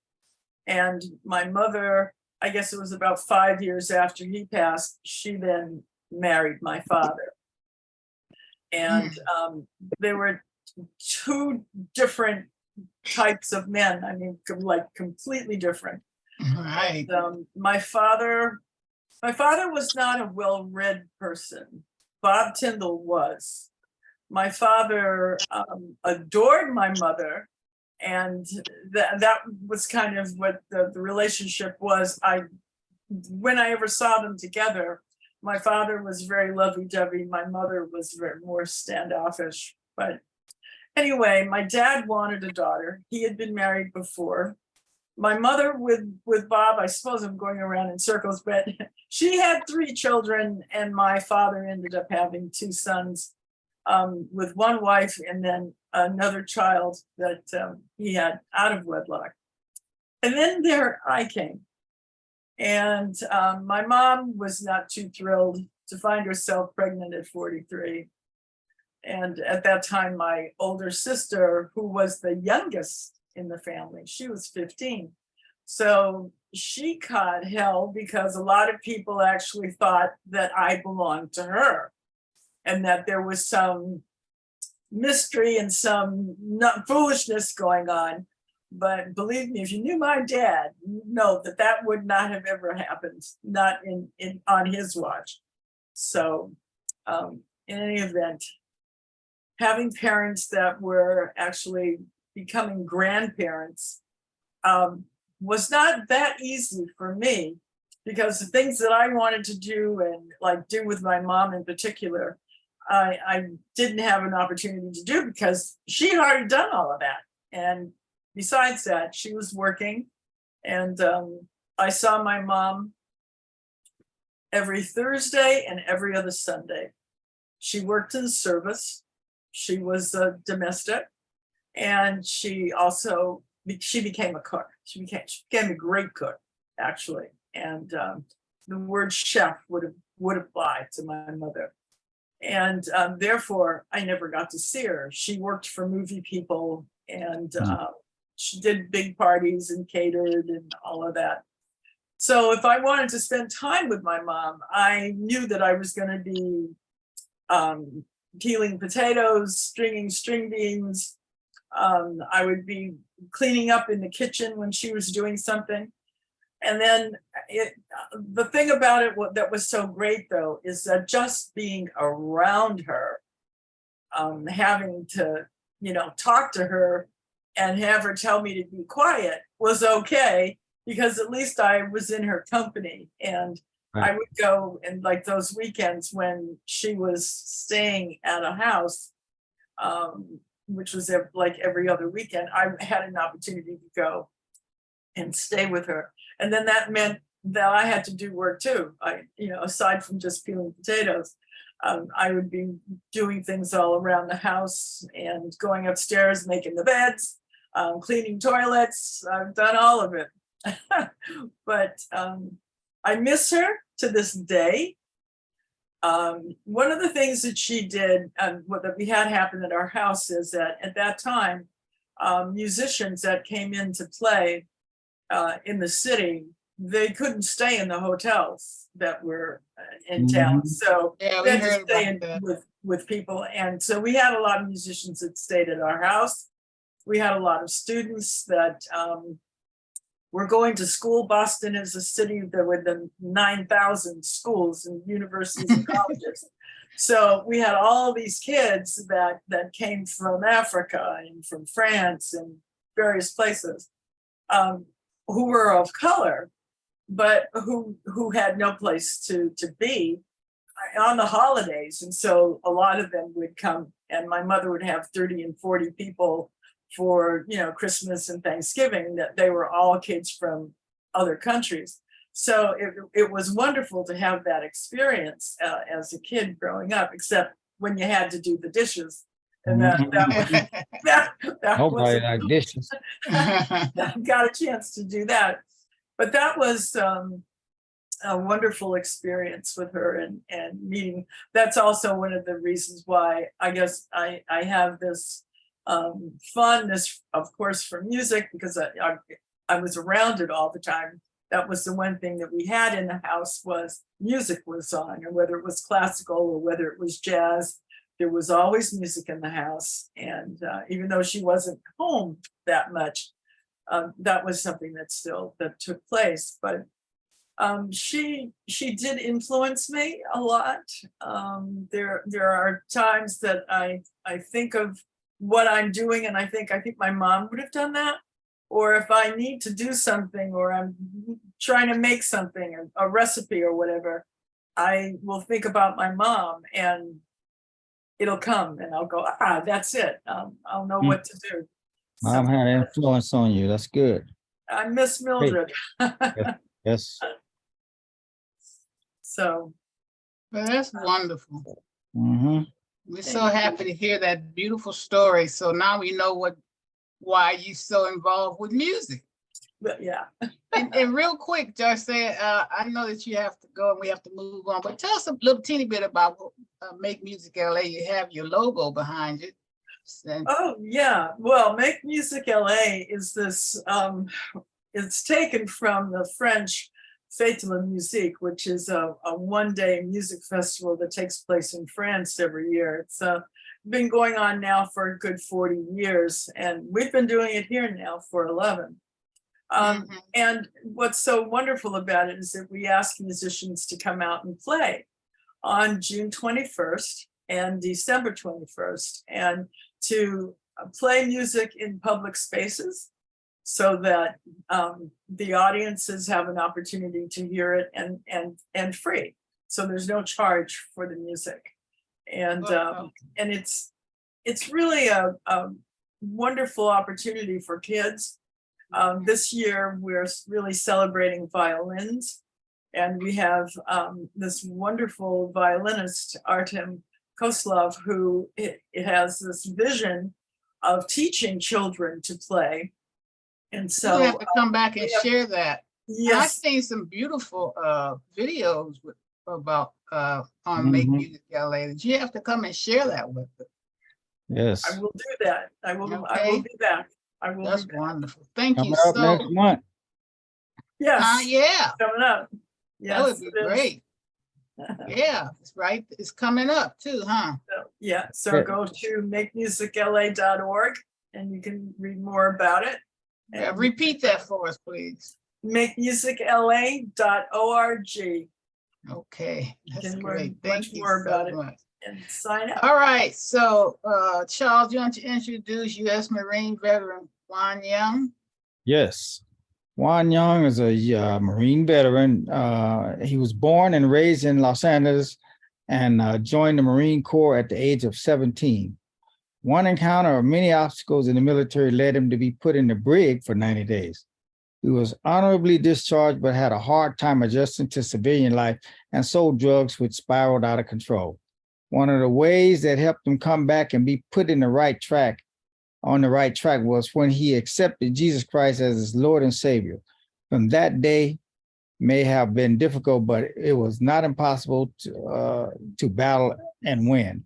And my mother, I guess it was about 5 years after he passed, she then married my father. And they were two different types of men. I mean, like completely different. Right. And, my father was not a well-read person. Bob Tyndall was. My father adored my mother, and that was kind of what the relationship was. When I ever saw them together, my father was very lovey-dovey. My mother was very more standoffish. But anyway, my dad wanted a daughter. He had been married before. My mother with Bob, I suppose I'm going around in circles, but she had 3 children, and my father ended up having 2 sons with one wife, and then another child that he had out of wedlock. And then there I came. And my mom was not too thrilled to find herself pregnant at 43. And at that time, my older sister, who was the youngest in the family, she was 15. So she caught hell because a lot of people actually thought that I belonged to her, and that there was some mystery and some foolishness going on. But believe me, if you knew my dad, you know that would not have ever happened, not in on his watch. So in any event, having parents that were actually becoming grandparents was not that easy for me, because the things that I wanted to do and like do with my mom in particular, I didn't have an opportunity to do because she had already done all of that. And besides that, she was working, and I saw my mom every Thursday and every other Sunday. She worked in service. She was a domestic, and she became a cook. She became a great cook, actually. And the word chef would apply to my mother. And therefore, I never got to see her. She worked for movie people, and she did big parties and catered and all of that. So if I wanted to spend time with my mom, I knew that I was going to be peeling potatoes, stringing string beans. I would be cleaning up in the kitchen when she was doing something. And then the thing about it that was so great, though, is that just being around her, having to, talk to her and have her tell me to be quiet was okay, because at least I was in her company. And I would go, and like those weekends when she was staying at a house, which was like every other weekend, I had an opportunity to go and stay with her. And then that meant that I had to do work too. Aside from just peeling potatoes, I would be doing things all around the house and going upstairs, making the beds, cleaning toilets. I've done all of it. But I miss her to this day. One of the things that she did, what that we had happen at our house, is that at that time, musicians that came in to play in the city, they couldn't stay in the hotels that were in town. Mhm. So Yeah, they we had to heard stay about in that. with people. And so we had a lot of musicians that stayed at our house. We had a lot of students that were going to school. Boston is a city that with the 9,000 schools and universities and colleges. So we had all these kids that came from Africa and from France and various places, who were of color, but who had no place to be on the holidays. And so a lot of them would come, and my mother would have 30 and 40 people for, Christmas and Thanksgiving, that they were all kids from other countries. So it was wonderful to have that experience as a kid growing up, except when you had to do the dishes. And that Nobody wasn't like dishes. got a chance to do that. But that was a wonderful experience with her and meeting. That's also one of the reasons why I guess I have this fondness, of course, for music, because I was around it all the time. That was the one thing that we had in the house, was music was on, or whether it was classical or whether it was jazz, there was always music in the house. And even though she wasn't home that much, that was something that took place. But she did influence me a lot. There are times that I think of what I'm doing, and I think my mom would have done that. Or if I need to do something, or I'm trying to make something, or a recipe or whatever, I will think about my mom, and it'll come, and I'll go, that's it. I'll know what to do. Mom So had an influence on you. That's good. I miss Mildred. Yes. So Well, that's wonderful. Mm-hmm. We're so happy to hear that beautiful story. So now we know why you're so involved with music. but yeah. And real quick, Joyce, I know that you have to go and we have to move on, but tell us a little teeny bit about Make Music LA. You have your logo behind it. Oh yeah, well, Make Music LA is this, it's taken from the French Fête de la Musique, which is a one-day music festival that takes place in France every year. It's been going on now for a good 40 years, and we've been doing it here now for 11. And what's so wonderful about it is that we ask musicians to come out and play on June 21st and December 21st, and to play music in public spaces so that the audiences have an opportunity to hear it, and free. So there's no charge for the music. And it's really a wonderful opportunity for kids. This year, we're really celebrating violins, and we have this wonderful violinist, Artem Koslov, who it has this vision of teaching children to play. And so you have to come back and share that. Yes. I've seen some beautiful videos about on Make Music LA. Did you have to come and share that with us? Yes. I will do that. I will be back. That's wonderful. Thank you Coming up so next month. Yes. yeah. Coming up. Yes, That would be it is. great. Yeah, it's right. It's coming up too, huh? So go to makemusicla.org and you can read more about it. Yeah, repeat that for us, please. Makemusicla.org. Okay, that's can great. learn Thank much you more about so it. much. And sign up. All right, so Charles, you want to introduce U.S. Marine veteran Juan Young? Yes. Juan Young is a Marine veteran. He was born and raised in Los Angeles and joined the Marine Corps at the age of 17. One encounter of many obstacles in the military led him to be put in the brig for 90 days. He was honorably discharged, but had a hard time adjusting to civilian life and sold drugs, which spiraled out of control. One of the ways that helped him come back and be put on the right track was when he accepted Jesus Christ as his Lord and Savior. From that day, may have been difficult, but it was not impossible to battle and win.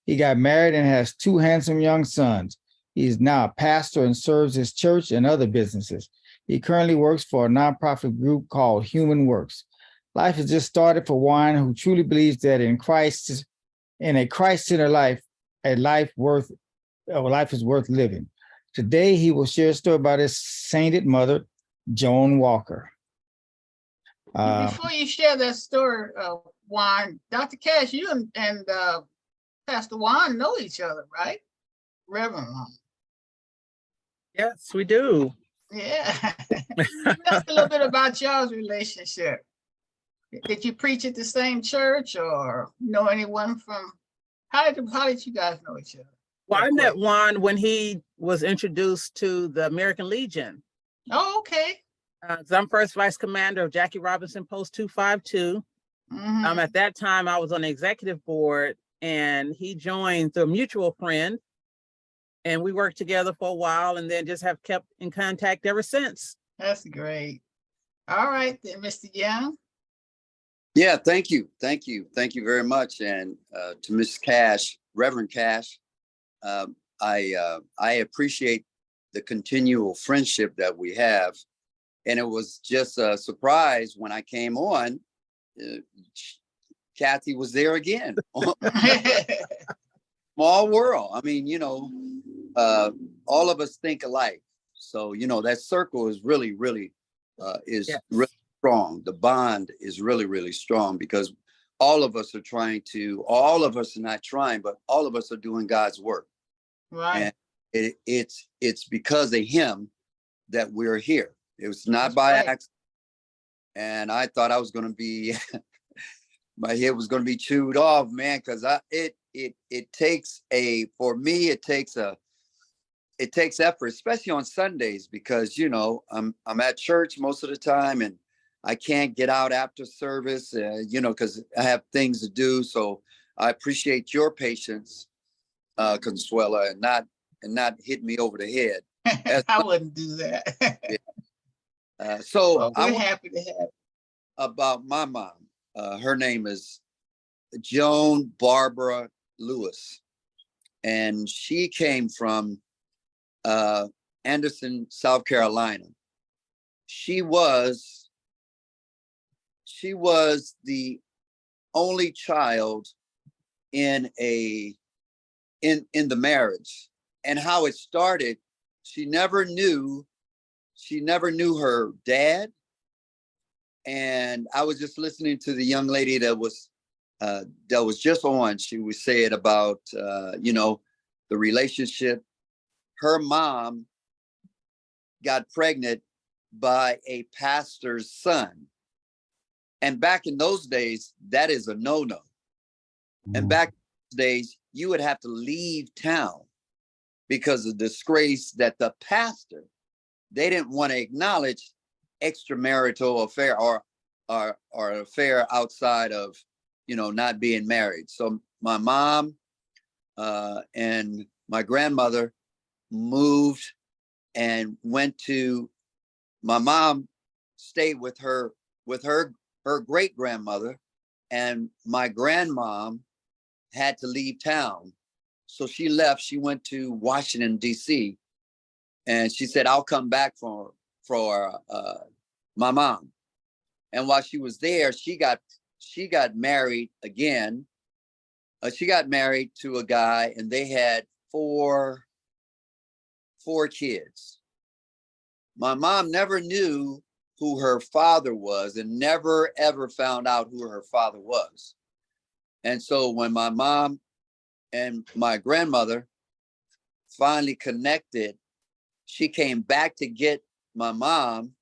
He got married and has two handsome young sons. He is now a pastor and serves his church and other businesses. He currently works for a nonprofit group called Human Works. Life has just started for Juan, who truly believes that in a Christ-centered life, life is worth living. Today, he will share a story about his sainted mother, Joan Walker. Before you share that story, Juan, Dr. Cash, you and Pastor Juan know each other, right? Reverend Juan. Yes, we do. Yeah. Tell us a little bit about y'all's relationship. Did you preach at the same church or know anyone from, how did you guys know each other? Well, I met Juan when he was introduced to the American Legion. Oh, okay. 'Cause I'm first vice commander of Jackie Robinson Post 252. At that time, I was on the executive board, and he joined through a mutual friend, and we worked together for a while, and then just have kept in contact ever since. That's great. All right, then, Mr. Young. Yeah, thank you. Thank you. Thank you very much. And to Ms. Cash, Reverend Cash, I appreciate the continual friendship that we have. And it was just a surprise when I came on, Kathy was there again. Small world. I mean, all of us think alike. So, that circle is really, really, really strong. The bond is really, really strong because all of us are not trying, but all of us are doing God's work. Right. And it's because of him that we're here. It was not by accident. And I thought I was going to be, my head was going to be chewed off, man, because it takes effort, especially on Sundays, because, I'm at church most of the time and I can't get out after service, because I have things to do. So I appreciate your patience, Consuela, and not hit me over the head. I wouldn't do that. So we're happy to have about my mom. Her name is Joan Barbara Lewis, and she came from Anderson, South Carolina. She was the only child in the marriage. And how it started, she never knew her dad. And I was just listening to the young lady that was just on. She was saying about the relationship. Her mom got pregnant by a pastor's son. And back in those days, that is a no-no. And back in those days, you would have to leave town because of the disgrace that the pastor, they didn't want to acknowledge extramarital affair or affair outside of, not being married. So my mom and my grandmother moved and my mom stayed with her great grandmother, and my grandmom had to leave town. So she left, she went to Washington, D.C. and she said, I'll come back for my mom. And while she was there, she got married again. She got married to a guy and they had four kids. My mom never knew who her father was and never ever found out who her father was. And so when my mom and my grandmother finally connected, she came back to get my mom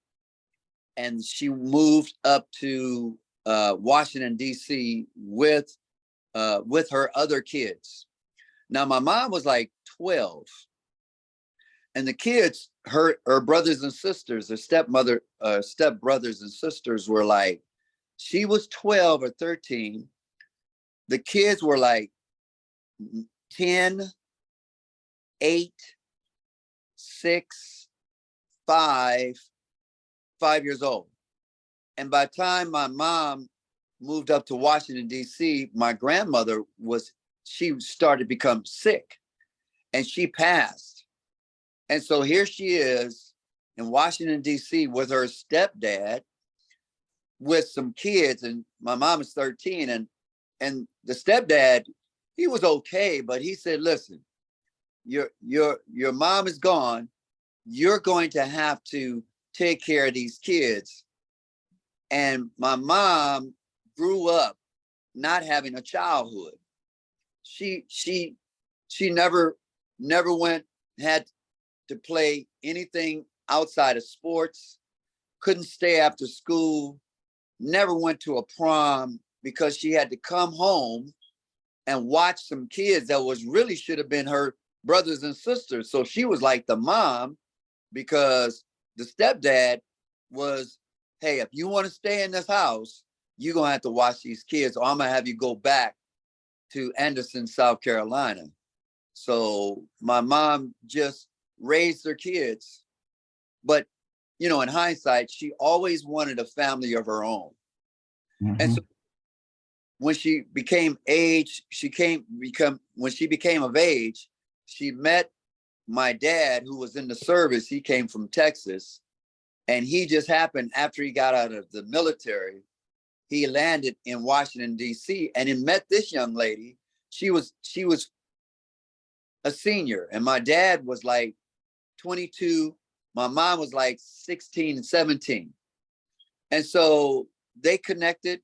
and she moved up to Washington, D.C. with her other kids. Now, my mom was like 12. And the kids, her brothers and sisters, her step brothers and sisters were like, she was 12 or 13. The kids were like 10, 8, 6, 5 years old. And by the time my mom moved up to Washington, D.C., my grandmother she started to become sick and she passed. And so here she is in Washington, D.C. with her stepdad with some kids. And my mom is 13. And the stepdad, he was okay, but he said, listen, your mom is gone. You're going to have to take care of these kids. And my mom grew up not having a childhood. She never had to play anything outside of sports, couldn't stay after school, never went to a prom because she had to come home and watch some kids that was really should have been her brothers and sisters. So she was like the mom, because the stepdad was, hey, if you want to stay in this house, you're going to have to watch these kids, or I'm going to have you go back to Anderson, South Carolina. So my mom just raised her kids. But, you know, in hindsight, she always wanted a family of her own. And so when she became of age, she met my dad, who was in the service. He came from Texas, and he just happened, after he got out of the military, he landed in Washington, D.C., and he met this young lady. She was a senior, and my dad was like 22. My mom was like 16 and 17. And so they connected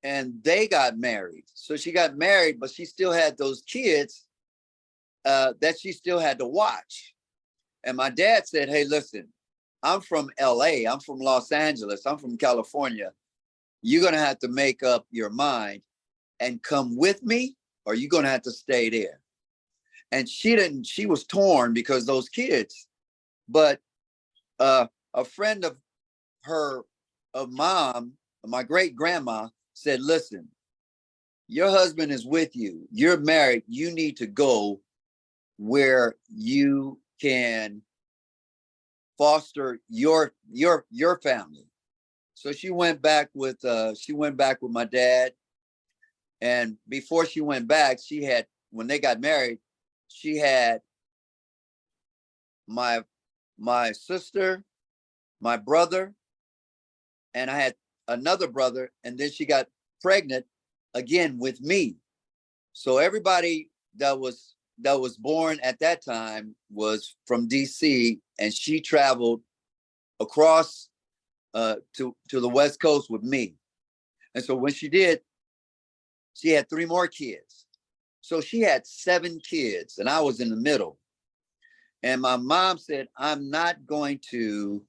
and they got married. So she got married, but she still had those kids that she still had to watch. And my dad said, hey, listen, I'm from LA, I'm from Los Angeles, I'm from California. You're going to have to make up your mind and come with me, or you're going to have to stay there. And she was torn because those kids. But a friend of mom, my great grandma, said, listen, your husband is with you. You're married. You need to go where you can foster your family. So she went back with my dad. And before she went back, when they got married, she had my sister, my brother, and I had another brother, and then she got pregnant again with me. So everybody that was born at that time was from DC, and she traveled across to the West Coast with me. And so when she did, she had 3 more kids. So she had 7 kids, and I was in the middle. And my mom said, I'm going to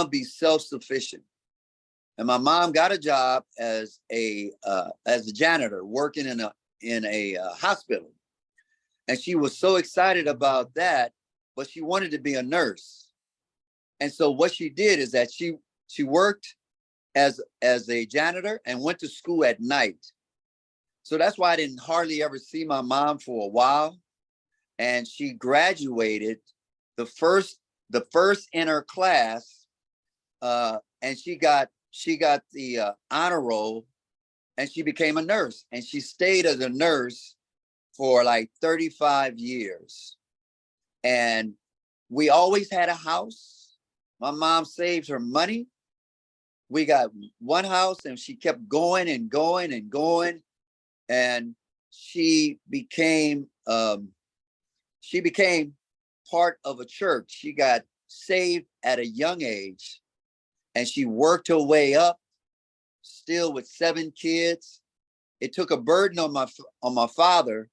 be self-sufficient. And my mom got a job as a janitor working in a hospital. And she was so excited about that, but she wanted to be a nurse. And so what she did is that she worked as a janitor and went to school at night. So that's why I didn't hardly ever see my mom for a while. And she graduated the first in her class, and she got the honor roll, and she became a nurse. And she stayed as a nurse for like 35 years. And we always had a house. My mom saved her money. We got one house, and she kept going and going and going. And she became part of a church. She got saved at a young age, and she worked her way up, still with 7 kids. It took a burden on my father,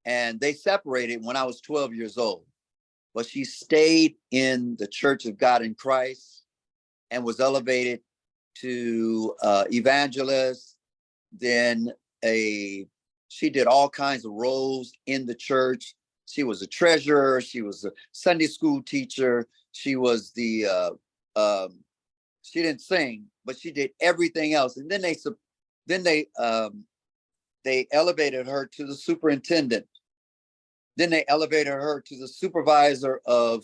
and they separated when I was 12 years old. But she stayed in the Church of God in Christ and was elevated to evangelist. Then she did all kinds of roles in the church. She was a treasurer. She was a Sunday school teacher. She was she didn't sing, but she did everything else. And then they elevated her to the superintendent. Then they elevated her to the supervisor of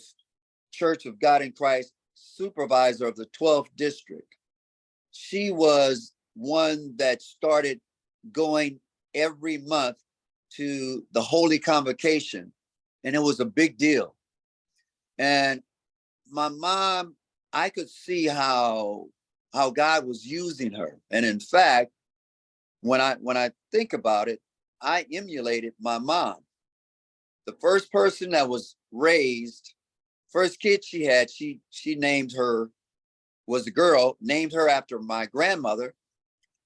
Church of God in Christ, supervisor of the 12th district. She was one that started going every month to the Holy Convocation and it was a big deal. And my mom, I could see how God was using her. And in fact, when I think about it, I emulated my mom. The first person that was raised, first kid she had, she named her, was a girl, named her after my grandmother.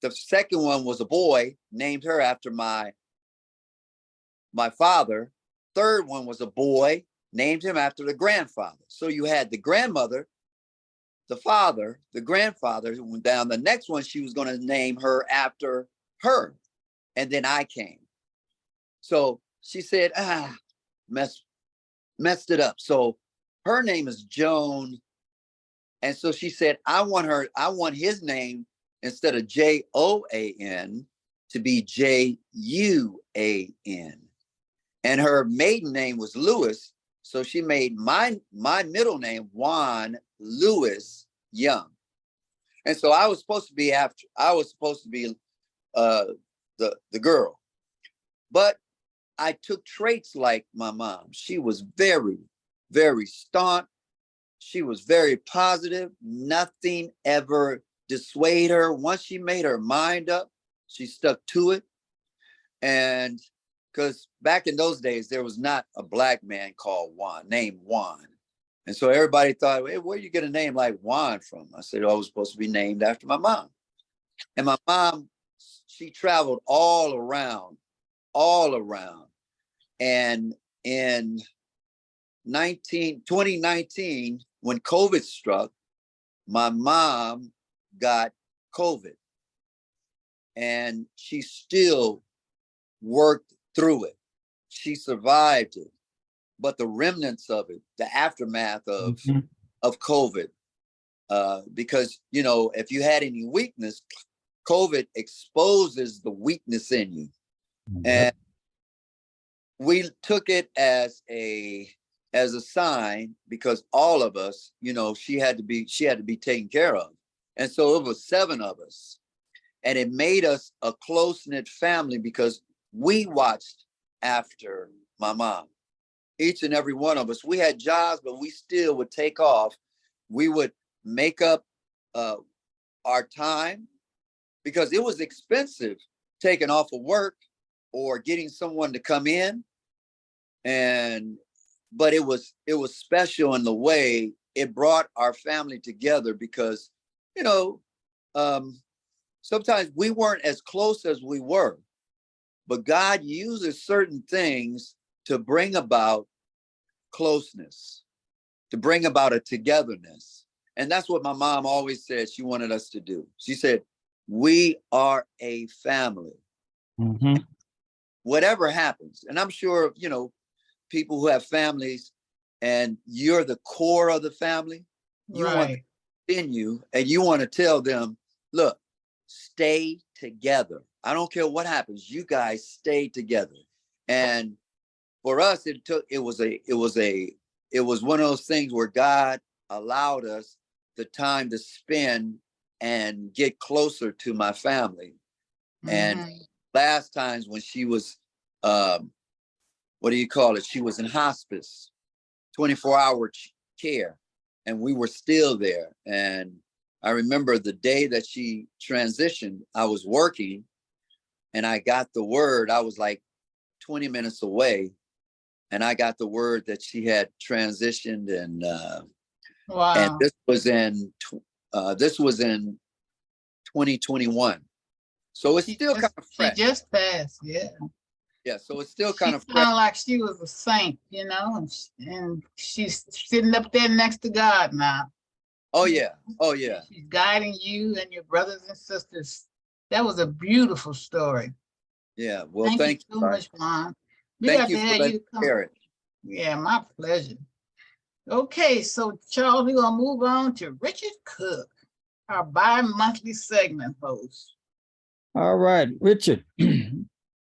The second one was a boy, named her after my father. Third one was a boy, named him after the grandfather. So you had the grandmother, the father, the grandfather who went down. The next one, she was going to name her after her. And then I came. So she said, messed it up. So her name is Joan. And so she said, I want his name instead of Joan to be Juan. And her maiden name was Lewis. So she made my middle name Juan Lewis Young. And so I was supposed to be the girl. But I took traits like my mom. She was very, very staunch. She was very positive. Nothing ever dissuaded her. Once she made her mind up, she stuck to it. And because back in those days, there was not a black man called Juan, named Juan. And so everybody thought, hey, where do you get a name like Juan from? I said, oh, I was supposed to be named after my mom. And my mom, she traveled all around. And in 2019, when COVID struck, my mom got COVID. And she still worked through it. She survived it. But the remnants of it, the aftermath of COVID, because, you know, if you had any weakness, COVID exposes the weakness in you. And we took it as a sign, because all of us, you know, she had to be taken care of. And so it was 7 of us. And it made us a close-knit family because we watched after my mom. Each and every one of us. We had jobs, but we still would take off. We would make up our time because it was expensive taking off of work or getting someone to come in. But it was special in the way it brought our family together because, you know, sometimes we weren't as close as we were, but God uses certain things to bring about closeness, to bring about a togetherness. And that's what my mom always said she wanted us to do. She said, we are a family. Whatever happens. And I'm sure, you know, people who have families and you're the core of the family, you want to continue and you want to tell them, look, stay together. I don't care what happens. You guys stay together. And for us, it was one of those things where God allowed us the time to spend and get closer to my family. And last times when she was, she was in hospice, 24-hour care, and we were still there. And I remember the day that she transitioned, I was working and I got the word. I was like 20 minutes away and I got the word that she had transitioned. And and this was in 2021. So it's still kind of fresh. She just passed, yeah. Yeah, so it's still kind of fresh. Sounded like she was a saint, you know, and she's sitting up there next to God now. Oh yeah, oh yeah. She's guiding you and your brothers and sisters. That was a beautiful story. Yeah, well, thank you so much, Juan. Thank you for letting me share it. Yeah, my pleasure. Okay, so Charles, we're gonna move on to Richard Cook, our bi-monthly segment host. All right, Richard.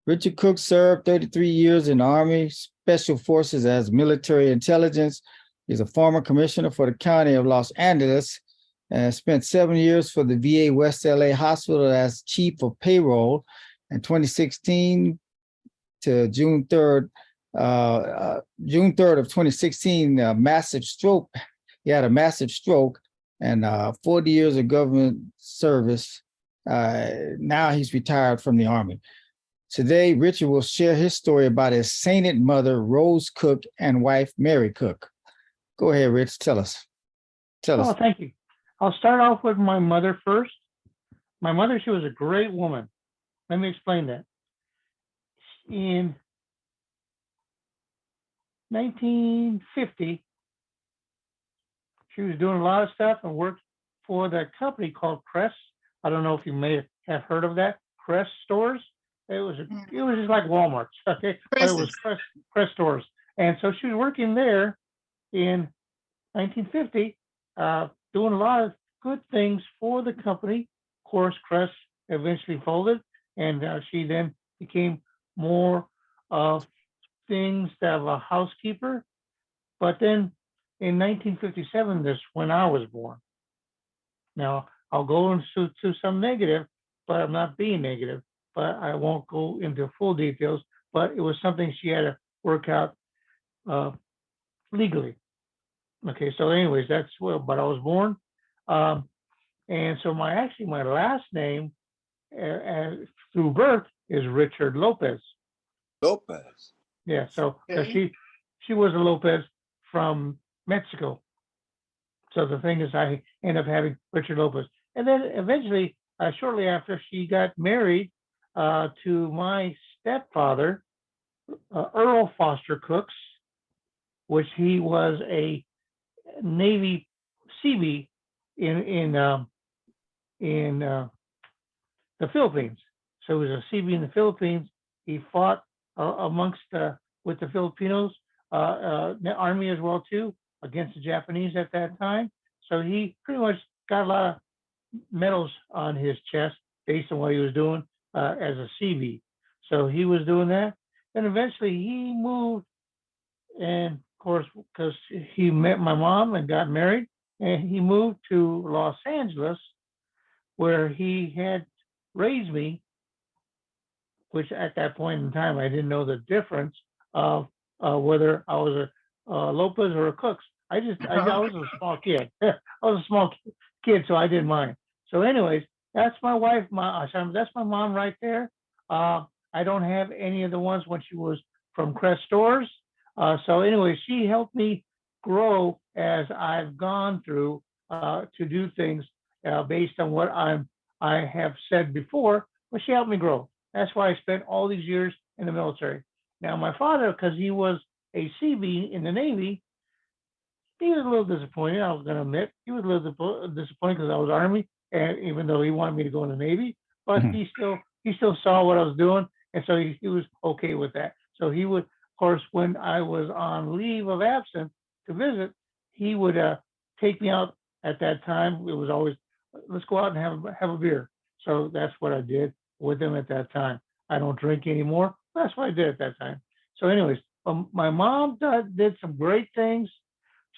Richard Cook served 33 years in the Army Special Forces as military intelligence. He's a former commissioner for the County of Los Angeles and spent 7 years for the VA West LA Hospital as chief of payroll. In 2016 to June 3rd, June 3rd of 2016, a massive stroke. He had a massive stroke and 40 years of government service. Now he's retired from the Army. Today, Richard will share his story about his sainted mother, Rose Cook, and wife, Mary Cook. Go ahead, Rich. Tell us. Oh, thank you. I'll start off with my mother first. My mother, she was a great woman. Let me explain that. In 1950, she was doing a lot of stuff and worked for the company called Crest. I don't know if you may have heard of that, Crest stores. It was just like Walmart, okay? But it was Crest stores. And so she was working there in 1950, doing a lot of good things for the company. Of course, Crest eventually folded, and she then became more of things of a housekeeper. But then in 1957, this when I was born. Now, I'll go into some negative, but I'm not being negative, but I won't go into full details, but it was something she had to work out legally. Okay, so anyways, that's where, but I was born. And so my last name through birth is Richard Lopez. Lopez. Yeah, so she was a Lopez from Mexico. So the thing is, I end up having Richard Lopez. And then eventually, shortly after, she got married to my stepfather, Earl Foster Cooks, which he was a Navy Seabee in the Philippines. So he was a Seabee in the Philippines. He fought with the Filipinos, the army as well too, against the Japanese at that time. So he pretty much got a lot of medals on his chest based on what he was doing as a Seabee. So he was doing that. Then eventually he moved, and of course, because he met my mom and got married, and he moved to Los Angeles, where he had raised me, which at that point in time, I didn't know the difference of whether I was a Lopez or a Cooks. I was a small kid. I was a small kid, so I didn't mind. So anyways, that's my wife. That's my mom right there. I don't have any of the ones when she was from Crest Stores. So anyway, she helped me grow as I've gone through to do things based on what I have said before, but she helped me grow. That's why I spent all these years in the military. Now, my father, because he was a Seabee in the Navy, he was a little disappointed. I was going to admit he was a little disappointed because I was Army, and even though he wanted me to go in the Navy, but he still saw what I was doing, and so he was okay with that. So he would, of course, when I was on leave of absence to visit, he would take me out. At that time, it was always, let's go out and have a beer. So that's what I did with him at that time. I don't drink anymore. That's what I did at that time. So anyways, my mom did some great things.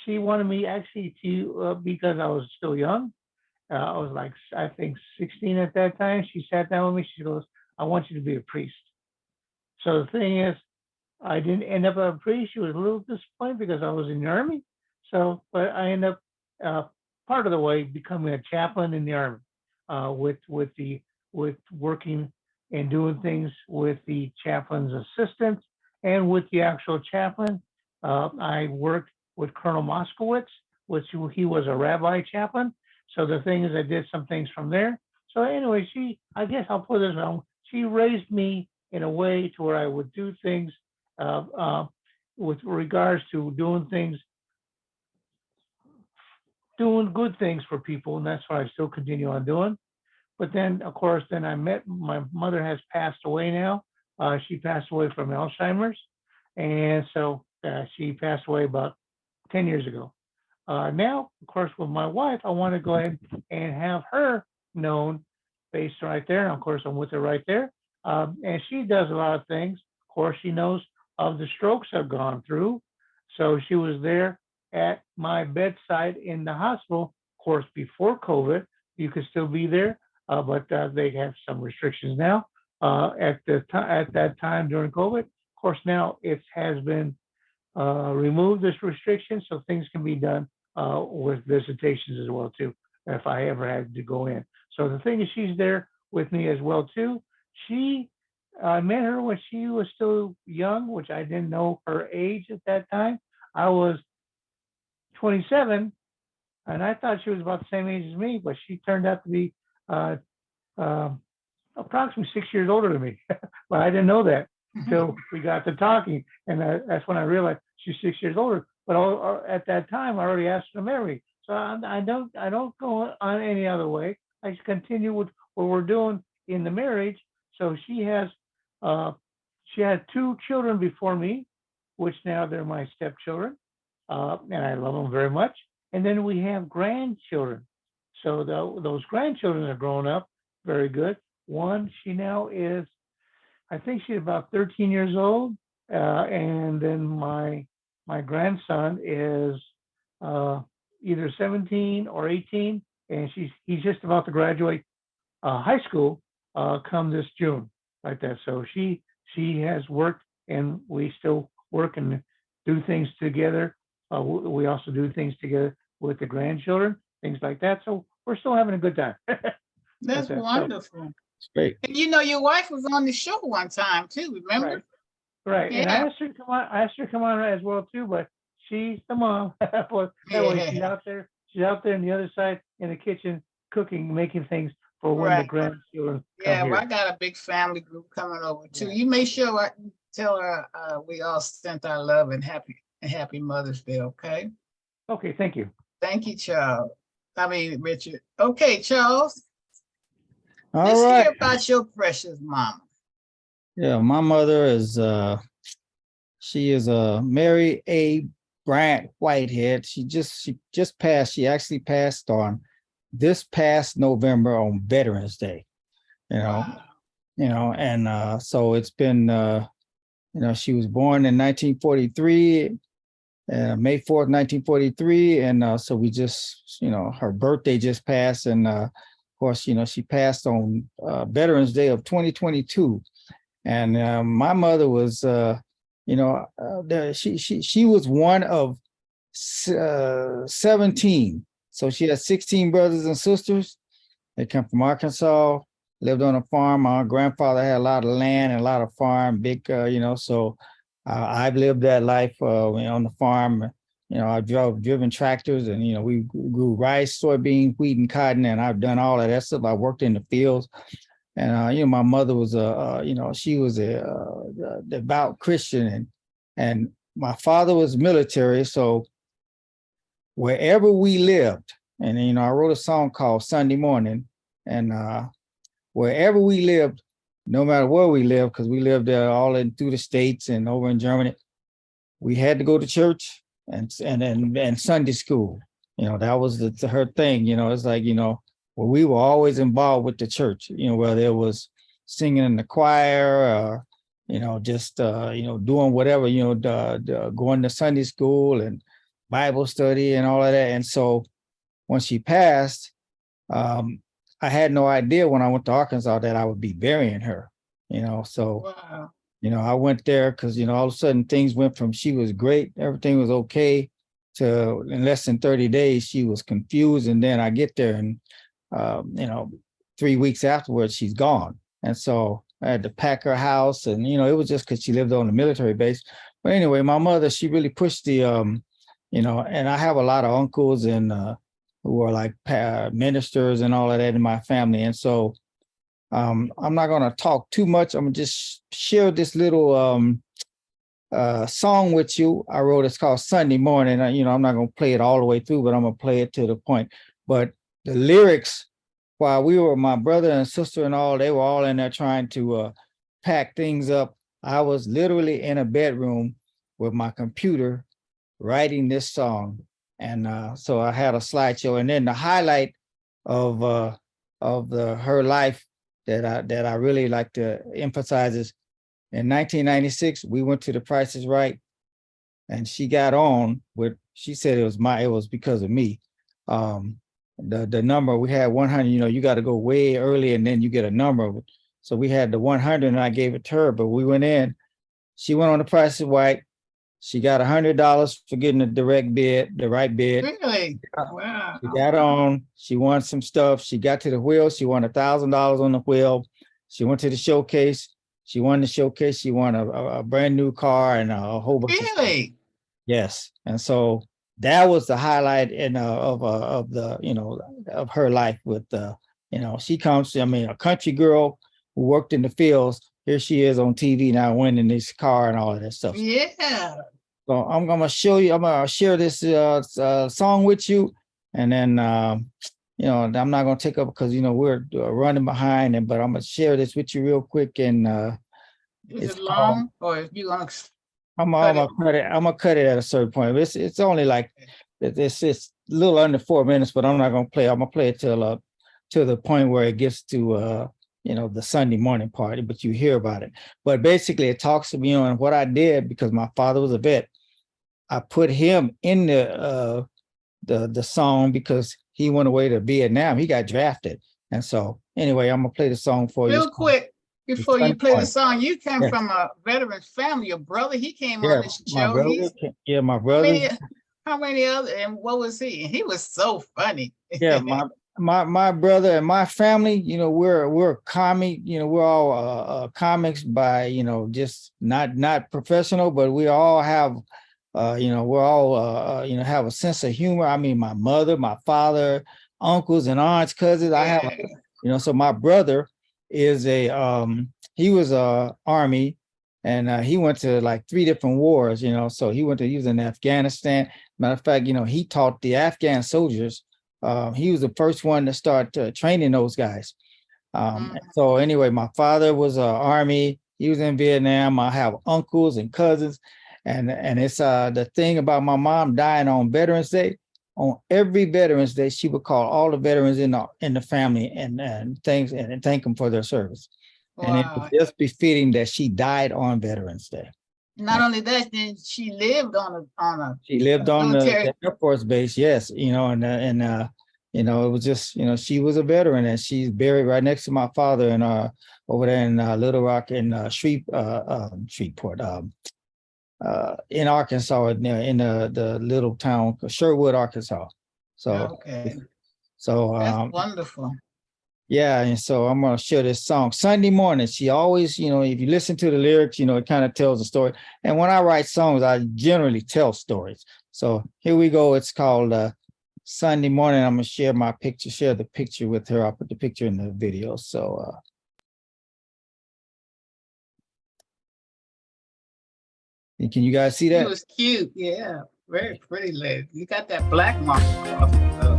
She wanted me actually to, because I was still young, I was like, I think 16 at that time. She sat down with me. She goes, I want you to be a priest. So the thing is, I didn't end up a priest. She was a little disappointed because I was in the Army. So, but I ended up part of the way becoming a chaplain in the Army, with working and doing things with the chaplain's assistants and with the actual chaplain. I worked with Colonel Moskowitz, which he was a rabbi chaplain. So the thing is, I did some things from there. So anyway, I guess I'll put this on. She raised me in a way to where I would do things with regards to doing good things for people, and that's what I still continue on doing. But then, of course, I met, my mother has passed away now. She passed away from Alzheimer's, and so she passed away about 10 years ago. Now, of course, with my wife, I want to go ahead and have her known based right there. And of course, I'm with her right there. And she does a lot of things. Of course, she knows of the strokes I've gone through. So she was there at my bedside in the hospital. Of course, before COVID, you could still be there, but they have some restrictions now. At that time during COVID, of course, now it has been removed, this restriction, so things can be done with visitations as well too, if I ever had to go in. So the thing is, she's there with me as well too. I met her when she was still young, which I didn't know her age at that time. I was 27, and I thought she was about the same age as me, but she turned out to be approximately 6 years older than me. But I didn't know that until we got to talking, and that's when I realized she's 6 years older. But at that time, I already asked her to marry me, so I don't go on any other way. I just continue with what we're doing in the marriage. So she had 2 children before me, which now they're my stepchildren, and I love them very much. And then we have grandchildren. So those grandchildren are grown up very good. One, she now is, I think she's about 13 years old. And then my grandson is either 17 or 18, and he's just about to graduate high school come this June, like that. So she has worked, and we still work and do things together. We also do things together with the grandchildren, things like that. So we're still having a good time. That's wonderful. It's great. And you know, your wife was on the show one time too, remember? Right. And I Yeah. asked her to come on. I asked her to come on as well too, but she's the mom. That way she's out there. She's out there on the other side in the kitchen cooking, making things for when the Right. grandchildren Yeah, come well, I here. got a big family group coming over too. Yeah. You make sure I tell her we all sent our love and happy Mother's Day, okay? Okay, thank you. Thank you, Charles. Richard. Okay, Charles, All let's right. hear about your precious mama. Yeah, my mother is she is Mary A. Bryant Whitehead. She just passed. She actually passed on this past November on Veterans Day. Wow. And so it's been she was born in 1943, May 4th, 1943, and so we just her birthday just passed, and of course she passed on Veterans Day of 2022. And my mother was, she was one of 17. So she had 16 brothers and sisters. They come from Arkansas, lived on a farm. My grandfather had a lot of land and a lot of farm, big, so I've lived that life on the farm. I've driven tractors, and, we grew rice, soybean, wheat, and cotton, and I've done all of that stuff. I worked in the fields. And my mother was she was a devout Christian, and my father was military. So wherever we lived, and I wrote a song called Sunday Morning, and wherever we lived, no matter where we lived, because we lived all through the States and over in Germany, we had to go to church and Sunday school. That was her thing. It's like well, we were always involved with the church, whether it was singing in the choir or, just, doing whatever, going to Sunday school and Bible study and all of that. And so when she passed, I had no idea when I went to Arkansas that I would be burying her, so, Wow. I went there because, all of a sudden things went from she was great, everything was okay, to in less than 30 days, she was confused. And then I get there and 3 weeks afterwards, she's gone. And so I had to pack her house, and, it was just because she lived on a military base. But anyway, my mother, she really pushed the, and I have a lot of uncles and who are like ministers and all of that in my family. And so I'm not going to talk too much. I'm going to just share this little song with you. I wrote, it's called Sunday Morning. I'm not going to play it all the way through, but I'm going to play it to the point. But the lyrics, while we were, my brother and sister and all, they were all in there trying to pack things up. I was literally in a bedroom with my computer writing this song. And so I had a slideshow. And then the highlight of her life that I really like to emphasize is in 1996, we went to The Price is Right, and she got on with, she said it was because of me. The number, we had 100, you got to go way early and then you get a number. So we had the 100 and I gave it to her, but we went in, She went on The Price is Right. She got $100 for getting the right bid. Really? Wow. She got on. She won some stuff. She got to the wheel. She won $1,000 on the wheel. She went to the showcase. She won the showcase. She won a brand new car and a whole bunch of stuff. Really? Yes. And so that was the highlight of the, you know, of her life with you know, she comes, I mean, a country girl who worked in the fields. Here she is on TV now winning this car and all of that stuff. Yeah. So I'm gonna show you, I'm gonna share this song with you. And then you know, I'm not gonna take up because you know we're running behind and but I'm gonna share this with you real quick. And Is it long or if you gonna I'm gonna cut it at a certain point. It's only like it's a little under 4 minutes, but I'm not gonna play. I'm gonna play it till to the point where it gets to you know, the Sunday morning party, but you hear about it. But basically it talks to me on what I did because my father was a vet. I put him in the song because he went away to Vietnam. He got drafted. And so anyway, I'm gonna play the song for you. real quick before you play the point. song? You come Yeah. from a veteran's family. Your brother, he came Yeah, on the my show. brother. My brother. How many other, and what was he? He was so funny. Yeah, my brother and my family, you know, we're comic, you know, we're all comics by, you know, just not professional, but we all have you know, we're all you know, have a sense of humor. I mean, my mother, my father, uncles and aunts, cousins. I have, you know, so my brother is he was Army, and he went to like 3 different wars, you know, so he was in Afghanistan. Matter of fact, you know, he taught the Afghan soldiers. He was the first one to start training those guys. So anyway, my father was Army. He was in Vietnam. I have uncles and cousins, and it's the thing about my mom dying on Veterans Day. On every Veterans Day, she would call all the veterans in the family and thank them for their service. Wow. And it was just befitting that she died on Veterans Day. Not only that, then she lived on a She lived on military- the Air Force base, yes, you know, and you know, it was just, you know, she was a veteran and she's buried right next to my father and over there in Little Rock in Shreveport, in Arkansas, in the little town Sherwood, Arkansas. So okay, so that's wonderful. yeah, and so I'm gonna share this song. Sunday morning, she always, you know, if you listen to the lyrics, you know, it kind of tells a story. And when I write songs, I generally tell stories. So here we go. It's called Sunday Morning. I'm gonna share the picture with her. I'll put the picture in the video. So can you guys see She that? was cute, yeah, very pretty lady. You got that black mark across it, though.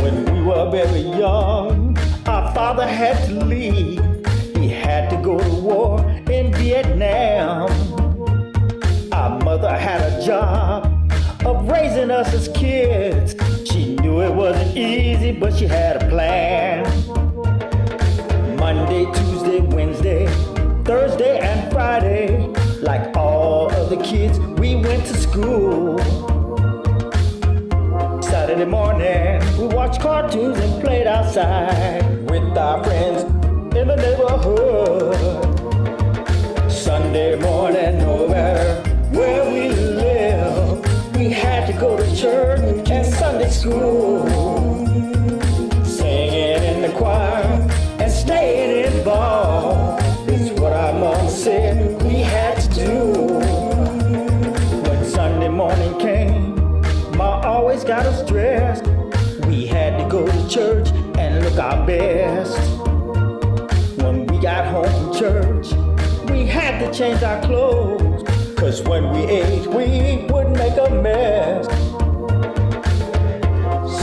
When we were very young, our father had to leave. He had to go to war in Vietnam. Our mother had a job of raising us as kids. She knew it wasn't easy, but she had a plan. Monday, Tuesday, Wednesday, Thursday, and Friday, like all other kids, we went to school. Saturday morning, we watched cartoons and played outside with our friends in the neighborhood. Sunday morning, no matter where we live, we had to go to church and Sunday school. Singing in the choir and staying involved is what our mom said we had to do. When Sunday morning came, Ma always got us dressed. We had to go to church and look our best. When we got home from church, we had to change our clothes, 'cause when we ate, we would make a mess.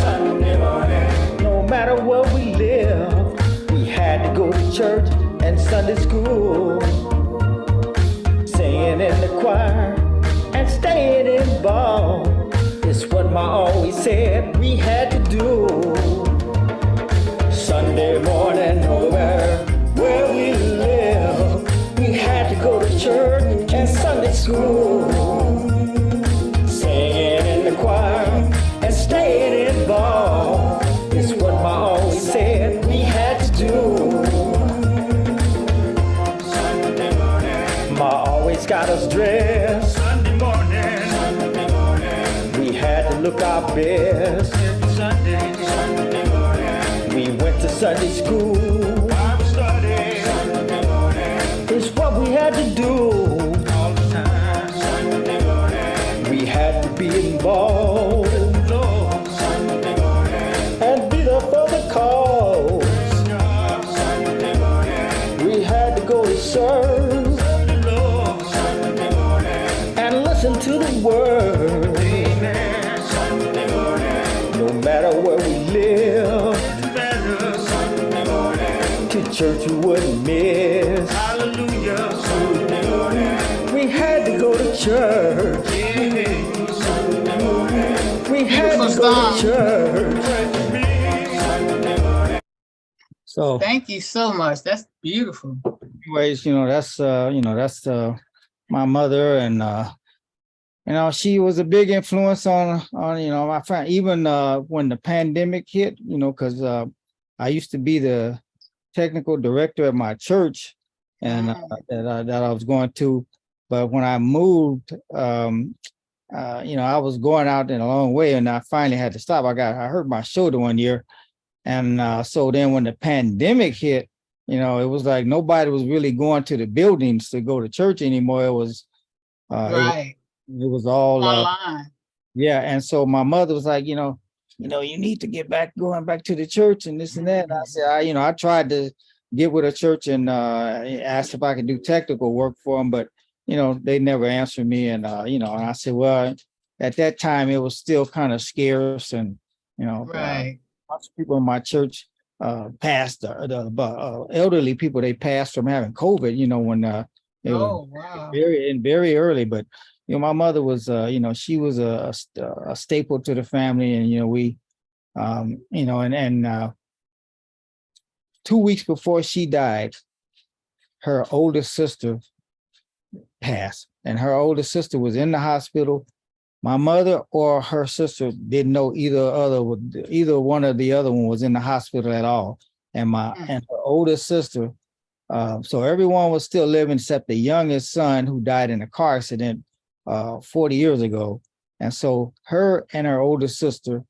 Sunday morning, no matter where we live, we had to go to church and Sunday school. Singing in the choir and staying involved is what Ma always said we had to do. Sunday morning, no matter where we live, we had to go to church and Sunday school, singing in the choir and staying involved. It's what my always said we had to do. Ma always got us dressed Sunday morning. We had to look our best. Sunday morning. We went to Sunday school. Bible study. It's what we had to do all the time. Sunday morning. We had to be involved and be there for the cause. Sunday morning. We had to go to serve and listen to the word. Amen. Sunday morning. No matter where we live, Sunday morning. To church we wouldn't miss. Hallelujah. Sunday morning. We had to go to church. Yeah. Sunday morning. We had to go to church. So Thank you so much. That's beautiful. anyways, that's my mother, and she was a big influence on my family. Even when the pandemic hit, because I used to be the technical director at my church, and that I was going to. But when I moved, I was going out in a long way, and I finally had to stop. I hurt my shoulder one year, and so then when the pandemic hit, it was like nobody was really going to the buildings to go to church anymore. It was Right. it was all Online. yeah. And so my mother was like, you need to get going back to the church and this and that. And I said, I tried to get with a church and asked if I could do technical work for them, but they never answered me. And and I said, well, at that time it was still kind of scarce, and Right. lots of people in my church passed. The elderly people, they passed from having COVID. When it was Wow. very early. But my mother was, she was a staple to the family, and we, 2 weeks before she died, her oldest sister passed, and her oldest sister was in the hospital. My mother or her sister didn't know either one or the other one was in the hospital at all. And her oldest sister, so everyone was still living except the youngest son, who died in a car accident 40 years ago. And so her and her oldest sister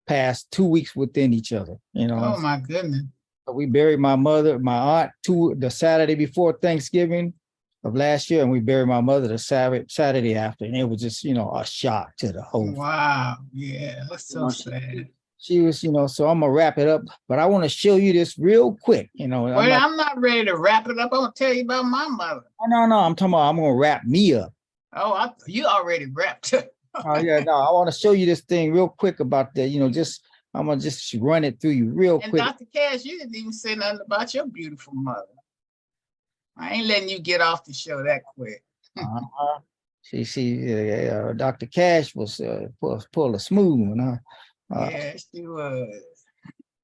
passed 2 weeks within each other. Oh my goodness. We buried my aunt the Saturday before Thanksgiving of last year, and we buried my mother the Saturday after, and it was just a shock to the whole. Wow, yeah, that's so sad. She was, so I'm gonna wrap it up, but I want to show you this real quick. I'm not ready to wrap it up. I'm gonna tell you about my mother. No, I'm talking about I'm gonna wrap me up. Oh, you already wrapped. Oh yeah, no, I want to show you this thing real quick about the, I'm gonna just run it through you real and quick. Dr. Cash, you didn't even say nothing about your beautiful mother. I ain't letting you get off the show that quick. Dr. Cash was pull a smooth one, huh? Yeah, she was.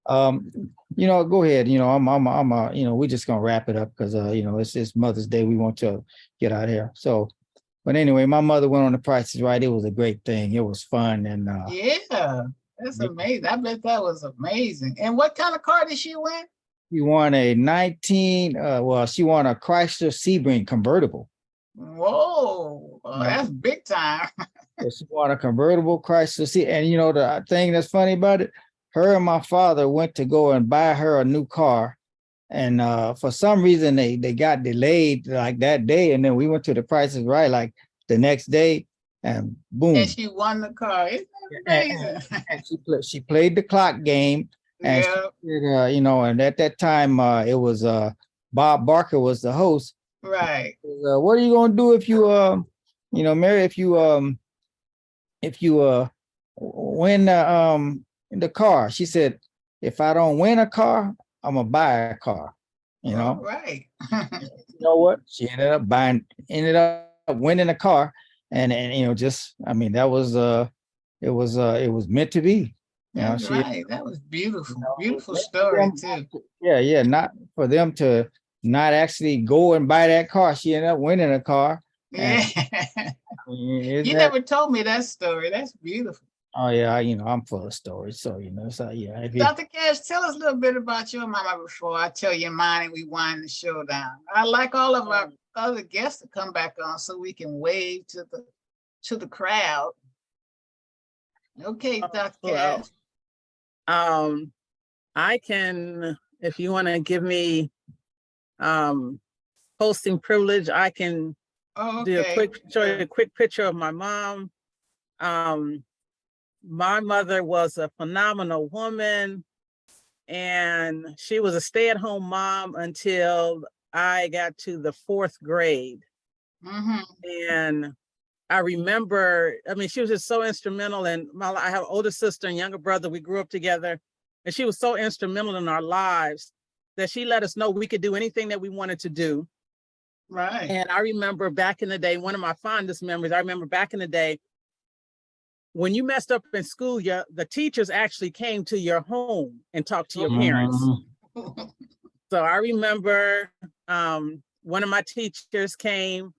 Go ahead. We're just gonna wrap it up because it's Mother's Day. We want to get out of here. So, but anyway, my mother went on The Price is Right. It was a great thing. It was fun, and yeah, that's amazing. I bet that was amazing. And what kind of car did she win? She won a she won a Chrysler Sebring convertible. Whoa, that's big time. She won a convertible Chrysler Sebring. And the thing that's funny about it, her and my father went to go and buy her a new car. And for some reason they got delayed like that day. And then we went to The Price is Right like the next day, and boom. And she won the car. Isn't that amazing? And she played the clock game. And yeah. And at that time, it was Bob Barker was the host. Right. What are you gonna do if you, Mary, if you win the car? She said, if I don't win a car, I'm gonna buy a car. Right. You know what? She ended up winning a car, and that was it was meant to be. Right. That was beautiful. Beautiful story too. Yeah. Not for them to not actually go and buy that car. She ended up winning a car. Yeah. Is You that- never told me that story. That's beautiful. Oh yeah, I'm full of stories. So so yeah. If you, Dr. Cash, tell us a little bit about your mama before I tell you mine and we wind the show down. I like all of our other guests to come back on so we can wave to the crowd. Okay, Dr. Cash. Well, I can, if you want to give me hosting privilege, I can do a show you a quick picture of my mom. My mother was a phenomenal woman, and she was a stay-at-home mom until I got to the 4th grade. And I remember, I mean, she was just so instrumental in I have an older sister and younger brother. We grew up together, and she was so instrumental in our lives that she let us know we could do anything that we wanted to do. Right. And I remember back in the day, one of my fondest memories, I remember back in the day, when you messed up in school, the teachers actually came to your home and talked to your parents. So I remember one of my teachers came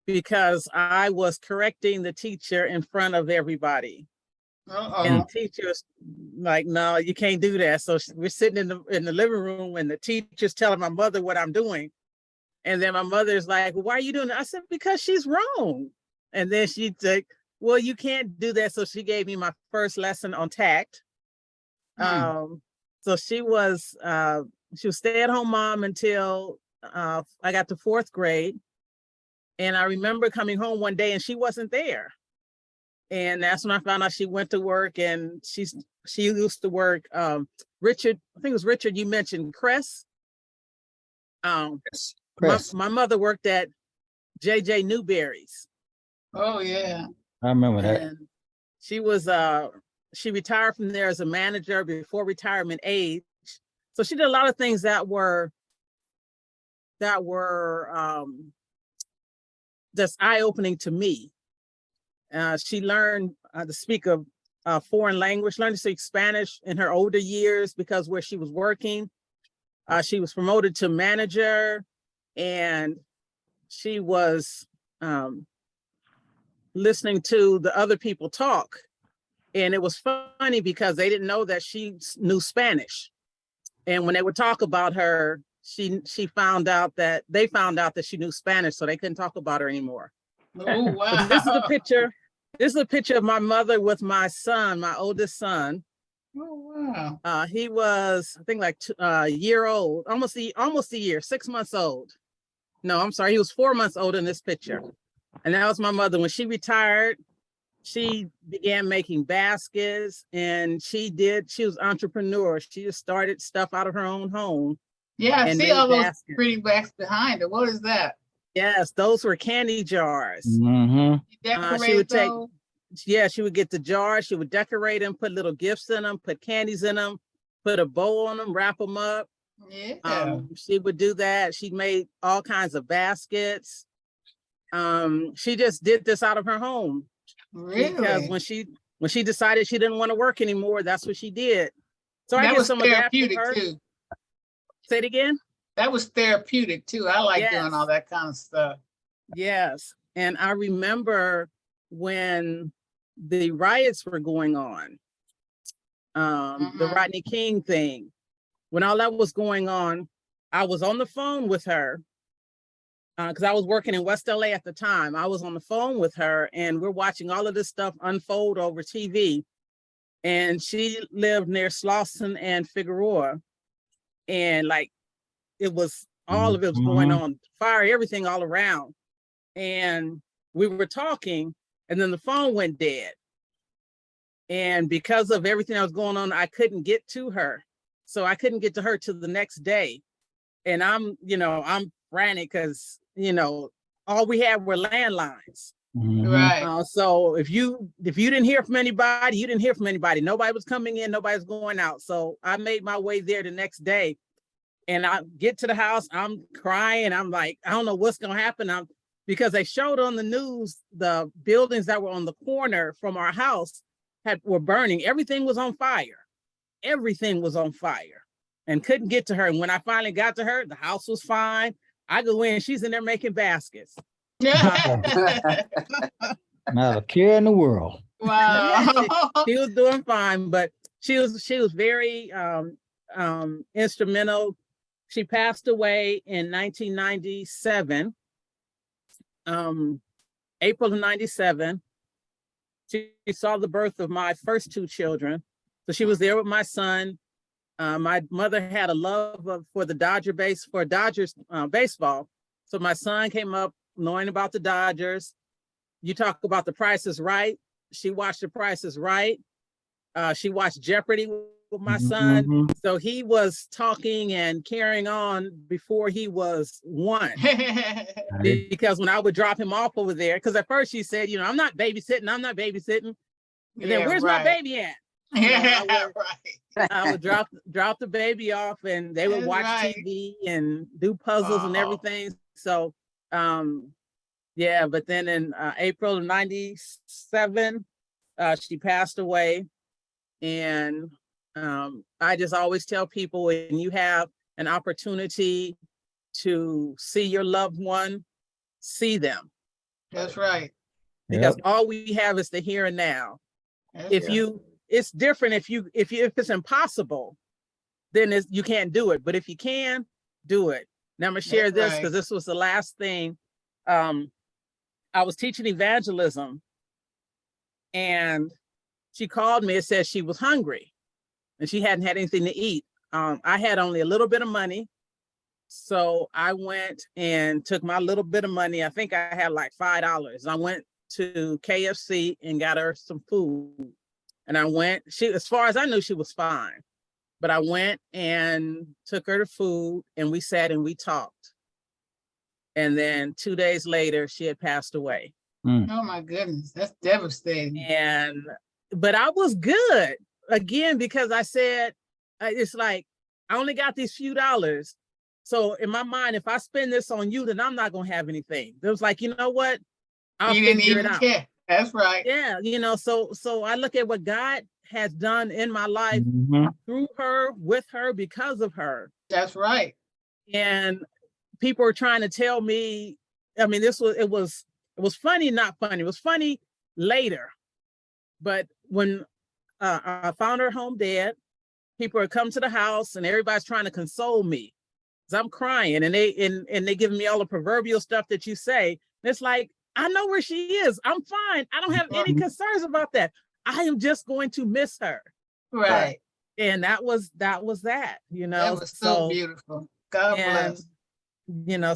because I was correcting the teacher in front of everybody. And the teacher's like, no, you can't do that. So we're sitting in the living room and the teacher's telling my mother what I'm doing. And then my mother's like, well, why are you doing that? I said, because she's wrong. And then she'd say, well, you can't do that. So she gave me my first lesson on tact. So she was stay-at-home mom until I got to 4th grade. And I remember coming home one day and she wasn't there. And that's when I found out she went to work, and she used to work, Richard, I think it was Richard, you mentioned Cress. Cress. My mother worked at JJ Newberry's. Oh yeah. I remember that. And she was she retired from there as a manager before retirement age. So she did a lot of things that were just eye-opening to me. She learned to speak a foreign language, learned to speak Spanish in her older years because where she was working, she was promoted to manager, and she was listening to the other people talk. And it was funny because they didn't know that she knew Spanish. And when they would talk about her, they found out that she knew Spanish, so they couldn't talk about her anymore. Oh wow. But this is a picture. This is a picture of my mother with my son, my oldest son. Oh wow. He was, I think, like a year old, almost a year, 6 months old. No, I'm sorry, he was 4 months old in this picture. And that was my mother. When she retired, she began making baskets, and she was entrepreneur. She just started stuff out of her own home. Yeah, I and see made all those baskets. pretty bags behind it. What is that? Yes, those were candy jars. Mm-hmm. You decorate She would take, those? she would get the jars, she would decorate them, put little gifts in them, put candies in them, put a bow on them, wrap them up. Yeah. She would do that. She made all kinds of baskets. She just did this out of her home. Really? Because when she decided she didn't want to work anymore, that's what she did. So I that get was some of that from therapeutic her. too. Say it again. That was therapeutic too. I like Yes. doing all that kind of stuff. Yes. And I remember when the riots were going on, the Rodney King thing, when all that was going on, I was on the phone with her because I was working in West LA at the time. I was on the phone with her, and we're watching all of this stuff unfold over TV. And she lived near Slauson and Figueroa. And like, it was, all of it was going on, fire, everything all around. And we were talking, and then the phone went dead. And because of everything that was going on, I couldn't get to her. So I couldn't get to her till the next day. And I'm frantic because, all we had were landlines. Right. So if you didn't hear from anybody, you didn't hear from anybody. Nobody was coming in, nobody was going out. So I made my way there the next day. And I get to the house, I'm crying. I'm like, I don't know what's going to happen. Because they showed on the news, the buildings that were on the corner from our house were burning. Everything was on fire. Everything was on fire. and couldn't get to her. And when I finally got to her, the house was fine. I go in, she's in there making baskets. Not a care in the world. Wow. She was doing fine, but she was very instrumental. She passed away in 1997, April of 97. She saw the birth of my first two children. So she was there with my son. My mother had a love for the Dodgers baseball. So my son came up knowing about the Dodgers. You talk about The Price is Right. She watched The Price is Right. She watched Jeopardy with my son. Mhm. So he was talking and carrying on before he was one. Because when I would drop him off over there, because at first she said, I'm not babysitting. And then where's my baby at? I would drop the baby off, and they would watch TV and do puzzles and everything. So but then in April of 97, she passed away. And I just always tell people, when you have an opportunity to see your loved one, see them. That's right. Because all we have is the here and now. It's different if it's impossible, then you can't do it. But if you can, do it. Now I'm gonna share this because this was the last thing. I was teaching evangelism, and she called me and said she was hungry and she hadn't had anything to eat. I had only a little bit of money. So I went and took my little bit of money. I think I had like $5. I went to KFC and got her some food. And as far as I knew, she was fine. But I went and took her to food, and we sat and we talked. And then 2 days later, she had passed away. Oh my goodness, that's devastating. But I was good again, because I said, it's like, I only got these few dollars. So in my mind, if I spend this on you, then I'm not going to have anything. It was like, you know what? I'll figure it out. Care. That's right. Yeah. So I look at what God has done in my life through her, with her, because of her. That's right. And people are trying to tell me, it was funny, not funny. It was funny later. But when I found her home dead, people had come to the house and everybody's trying to console me. Because I'm crying, and they giving me all the proverbial stuff that you say. And it's like, I know where she is. I'm fine. I don't have any concerns about that. I am just going to miss her. Right. And that was that. That was so beautiful. God bless.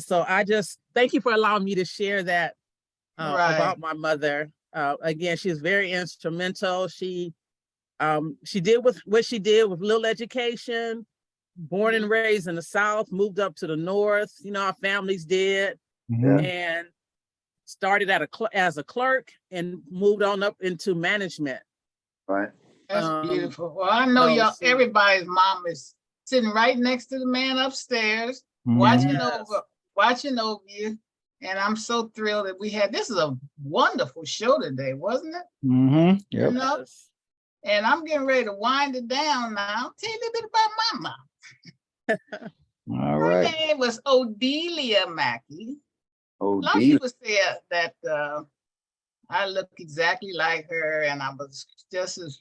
So I just thank you for allowing me to share that about my mother. Again, she's very instrumental. She did what she did with little education, born and raised in the South, moved up to the North, our families did, and started as a clerk and moved on up into management. Right. That's beautiful. Well, I know everybody's mom is sitting right next to the man upstairs, watching over you. And I'm so thrilled that this is a wonderful show today, wasn't it? Mm-hmm. Yep. And I'm getting ready to wind it down now. I'll tell you a little bit about my mom. All right. Her name was Odelia Mackey. A lot of people say that I look exactly like her, and I was just as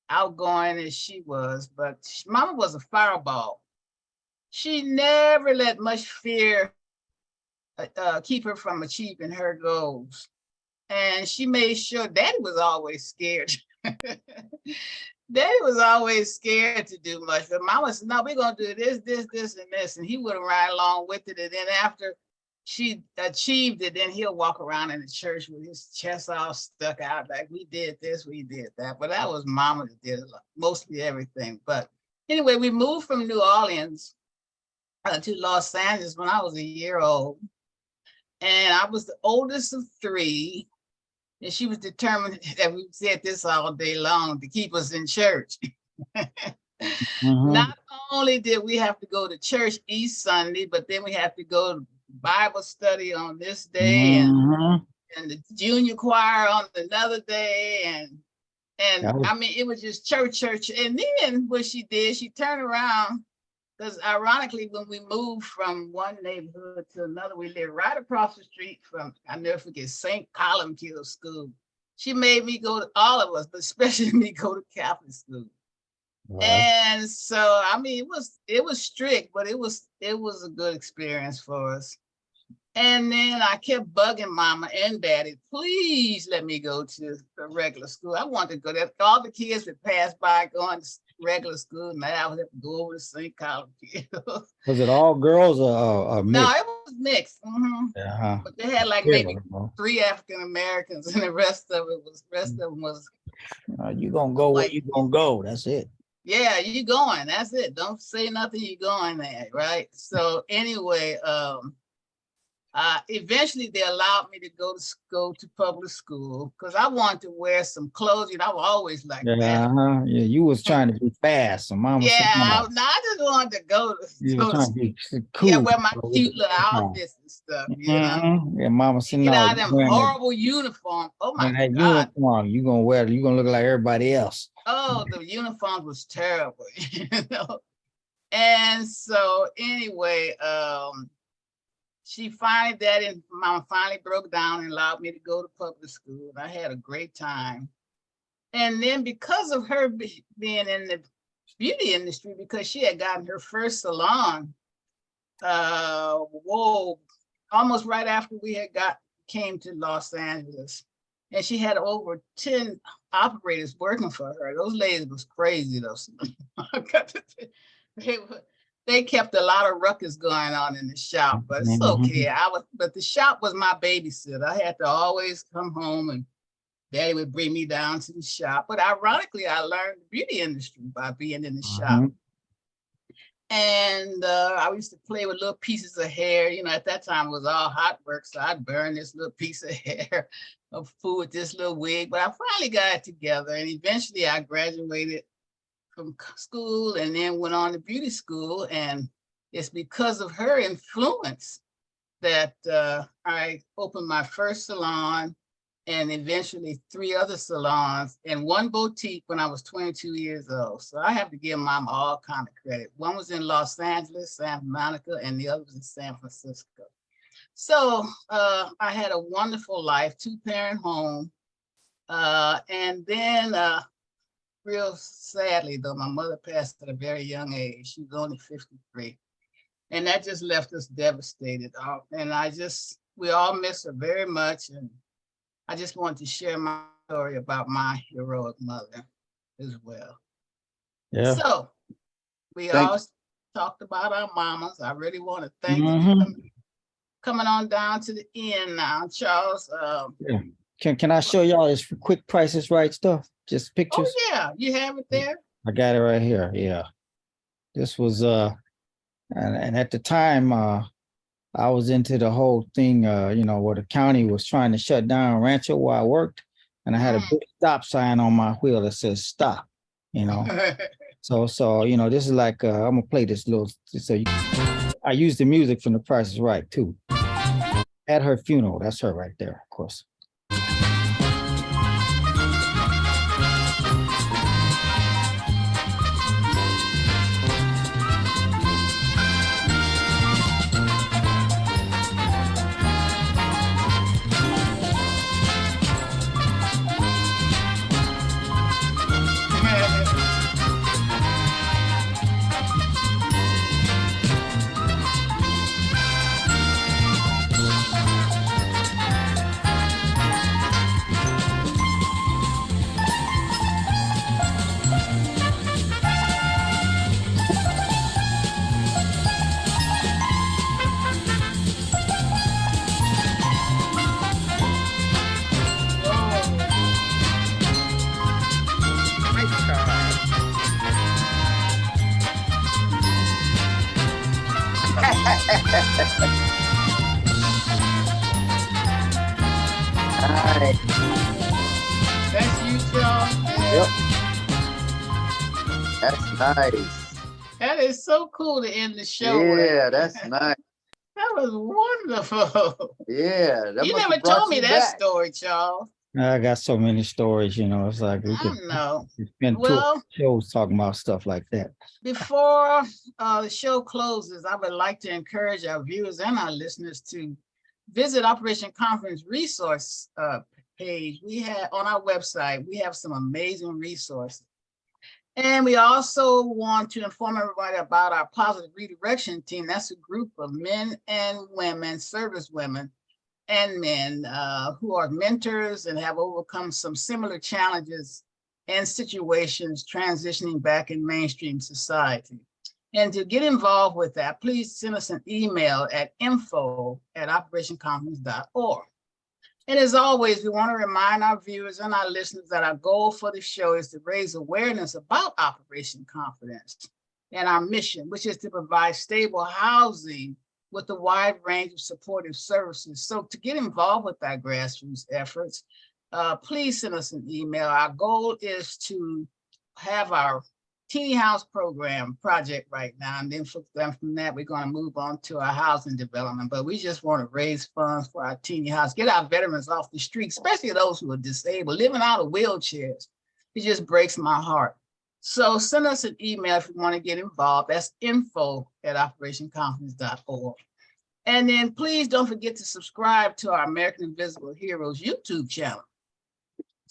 outgoing as she was. But Mama was a fireball. She never let much fear keep her from achieving her goals. And she made sure Daddy was always scared. Daddy was always scared to do much. But Mama said, no, we're going to do this, and this. And he would ride along with it. And then after she achieved it, then he'll walk around in the church with his chest all stuck out like, we did this, we did that. But that was Mama that did mostly everything. But anyway, we moved from New Orleans to Los Angeles when I was a year old. And I was the oldest of three. And she was determined that we said this all day long to keep us in church. Not only did we have to go to church each Sunday, but then we have to go to Bible study on this day and the junior choir on another day. And it was just church. And then what she did, she turned around because ironically, when we moved from one neighborhood to another, we lived right across the street from, I'll never forget, St. Columbkill School. She made me go to, all of us, but especially me, go to Catholic school. And so, I mean, it was strict, but it was a good experience for us. And then I kept bugging mama and daddy, please let me go to the regular school. I wanted to go there. All the kids would pass by going to regular school, and I would have to go over to St. Columbkill. Was it all girls or No, mixed? it was mixed. Uh-huh. But they had like maybe 3 African Americans, and the rest of them was You gonna go where Like- you gonna go. That's it. yeah, you going. That's it. Don't say nothing. You going there, right? So anyway, eventually they allowed me to go to public school because I wanted to wear some clothes. You know, I was always like that. Uh-huh. Yeah, you was trying to be fast. So mama said, Yeah, no. I just wanted to go You to were trying to be cool. yeah, wear my cute little outfits and stuff, you know. Mhm. Yeah, mama said, Get no. out of you them wearing that- horrible uniforms. Oh my wearing that God. uniform, you gonna look like everybody else. Oh, the uniforms was terrible, you know. And so anyway, mama finally broke down and allowed me to go to public school. I had a great time. And then because of her being in the beauty industry, because she had gotten her first salon, almost right after we had came to Los Angeles. And she had over 10 operators working for her. Those ladies was crazy though. They kept a lot of ruckus going on in the shop, but it's okay. But the shop was my babysitter. I had to always come home and Daddy would bring me down to the shop. But ironically, I learned the beauty industry by being in the shop. And I used to play with little pieces of hair. You know, at that time it was all hot work. So I'd burn this little piece of hair of food with this little wig. But I finally got it together. And eventually I graduated from school and then went on to beauty school. And it's because of her influence that I opened my first salon and eventually 3 other salons and 1 boutique when I was 22 years old. So I have to give Mom all kind of credit. One was in Los Angeles, Santa Monica, and the other was in San Francisco. So I had a wonderful life, 2-parent home. And then real sadly though, my mother passed at a very young age. She was only 53. And that just left us devastated. And we all miss her very much. And I just wanted to share my story about my heroic mother as well. Yeah. So we Thank all talked about our mamas. I really want to thank you for coming on down to the end now, Charles. Yeah. Can I show y'all this quick Price is Right stuff? Just pictures. Oh yeah, you have it there. I got it right here. Yeah. This was and at the time I was into the whole thing, you know, where the county was trying to shut down Rancho where I worked, and I had a big stop sign on my wheel that says stop, you know. So you know, this is like I'm gonna play this little. So I use the music from The Price is Right too. At her funeral, that's her right there, of course. Nice. That's you, Charles. Yep. That's nice. That is so cool to end the show. Yeah, that's nice. That was wonderful. Yeah. That You must have never brought told me you that back. story, Charles. I got so many stories, it's like we I could know. spend two Well, shows talking about stuff like that. before the show closes, I would like to encourage our viewers and our listeners to visit Operation Conference resource page. We have on our website, we have some amazing resources. And we also want to inform everybody about our positive redirection team. That's a group of men and women, service women and men who are mentors and have overcome some similar challenges and situations transitioning back in mainstream society. And to get involved with that, please send us an email at info@operationconference.org. And as always, we want to remind our viewers and our listeners that our goal for the show is to raise awareness about Operation Confidence and our mission, which is to provide stable housing with a wide range of supportive services. So to get involved with our grassroots efforts, please send us an email. Our goal is to have our teeny house program project right now. And then from that, we're going to move on to our housing development. But we just want to raise funds for our teeny house, get our veterans off the street, especially those who are disabled, living out of wheelchairs. It just breaks my heart. So send us an email if you want to get involved. That's info@operationconference.org. And then please don't forget to subscribe to our American Invisible Heroes YouTube channel.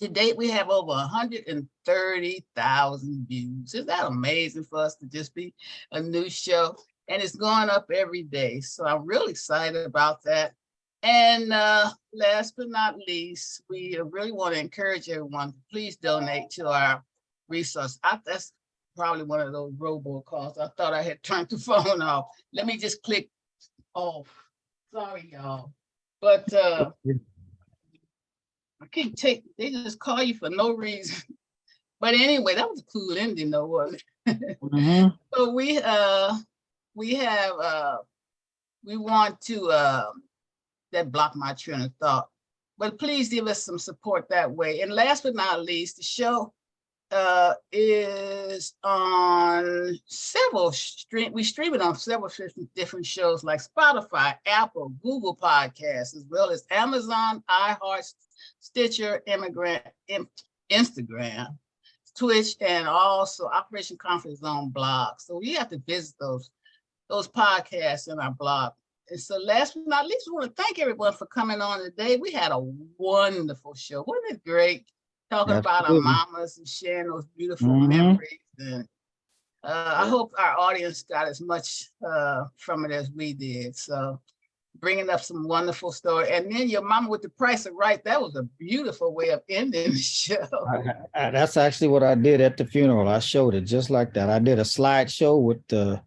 To date, we have over 130,000 views. Isn't that amazing for us to just be a new show? And it's going up every day. So I'm really excited about that. And last but not least, we really want to encourage everyone to please donate to our resource. That's probably one of those robocalls. I thought I had turned the phone off. Let me just click off. Sorry, y'all. But I can't take, they just call you for no reason. But anyway, that was a cool ending though, wasn't it? So we want to, that blocked my train of thought, but please give us some support that way. And last but not least, the show is on several we stream it on several different shows like Spotify, Apple, Google Podcasts, as well as Amazon, iHeart, Stitcher, Instagram, Twitch, and also Operation Conference Zone blog. So we have to visit those podcasts in our blog. And so last but not least, we want to thank everyone for coming on today. We had a wonderful show. Wasn't it great? Talking about our mamas and sharing those beautiful memories. And I hope our audience got as much from it as we did. So bringing up some wonderful story. And then your mama with the price of right, that was a beautiful way of ending the show. That's actually what I did at the funeral. I showed it just like that. I did a slideshow with the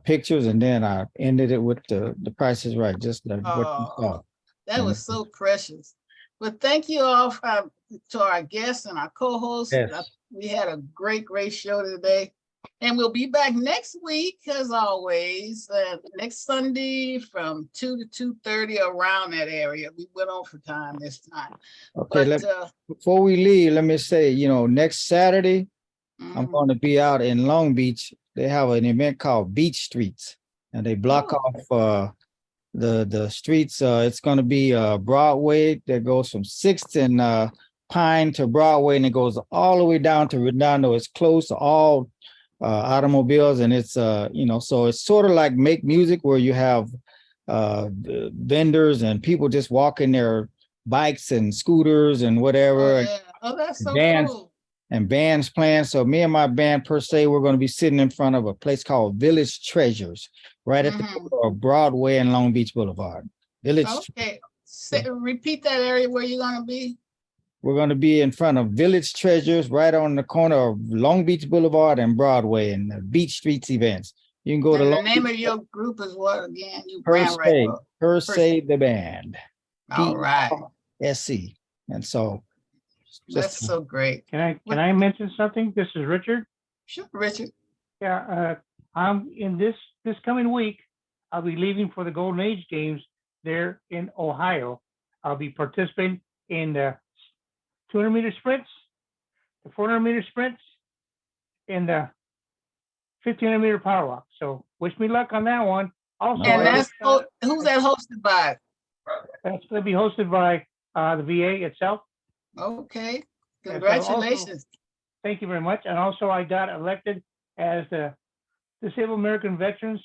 pictures, and then I ended it with the Price is Right, just like what you saw. That was so precious. But thank you all to our guests and our co-hosts. Yes. We had a great show today. And we'll be back next week, as always, next Sunday from 2 to 2:30 around that area. We went on for time this time. Okay, but, before we leave, let me say, next Saturday, I'm going to be out in Long Beach. They have an event called Beach Streets, and they block off the streets. It's going to be Broadway that goes from 6th and Pine to Broadway, and it goes all the way down to Redondo. It's close to all automobiles, and it's so it's sort of like Make Music, where you have vendors and people just walking their bikes and scooters and whatever. Oh, that's so cool. And bands playing. So me and my band per se, we're going to be sitting in front of a place called Village Treasures, right at the corner of Broadway and Long Beach Boulevard. Okay, repeat that area where you're going to be. We're going to be in front of Village Treasures, right on the corner of Long Beach Boulevard and Broadway, and the Beach Streets events. You can go to the name of your group is what again? You Per Se the band. All right. SC. And so that's so great. Can I mention something? This is Richard. Sure, Richard. Yeah, I'm in this coming week. I'll be leaving for the Golden Age Games there in Ohio. I'll be participating in the 200-meter sprints, the 400-meter sprints, and the 1,500-meter power walk. So wish me luck on that one. Also, and that's who's that hosted by? That's going to be hosted by the VA itself. Okay, And so also- congratulations. Thank you very much. And also I got elected as the Disabled American Veterans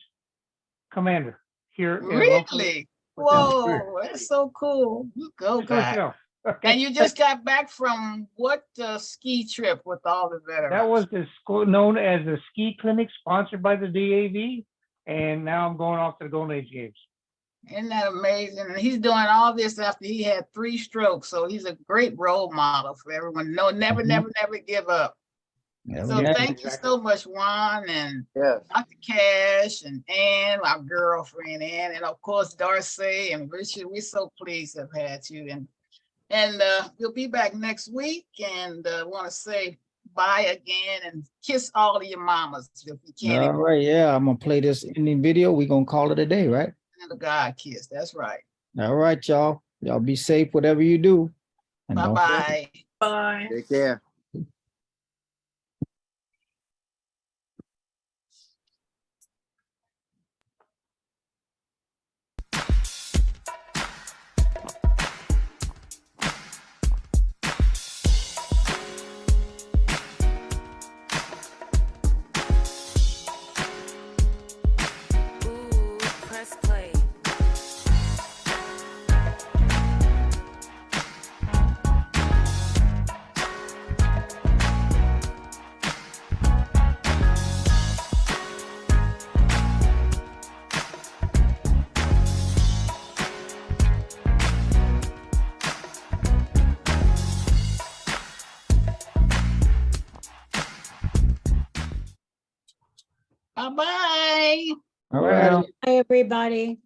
Commander here. Really? within the Whoa, career. that's so cool. You go, Just to let you guy. know. Okay. And you just got back from what ski trip with all the veterans? That was the school known as the ski clinic sponsored by the DAV. And now I'm going off to the Golden Age Games. Isn't that amazing? And he's doing all this after he had 3 strokes. So he's a great role model for everyone. No, never, Mhm. never give up. Yeah, So yeah. thank you so much, Juan and Yes. Dr. Cash and Ann, our girlfriend Ann, and of course Darcy and Richard. We're so pleased to have had you. And we'll be back next week, and want to say bye again and kiss all of your mamas if you can. All right, yeah, I'm gonna play this ending video. We're gonna call it a day, right? And a God kiss. That's right. All right, y'all. Y'all be safe, whatever you do. And don't Bye-bye. Bye. Take care. Ooh, press play. Bye-bye. All right. Hi, everybody.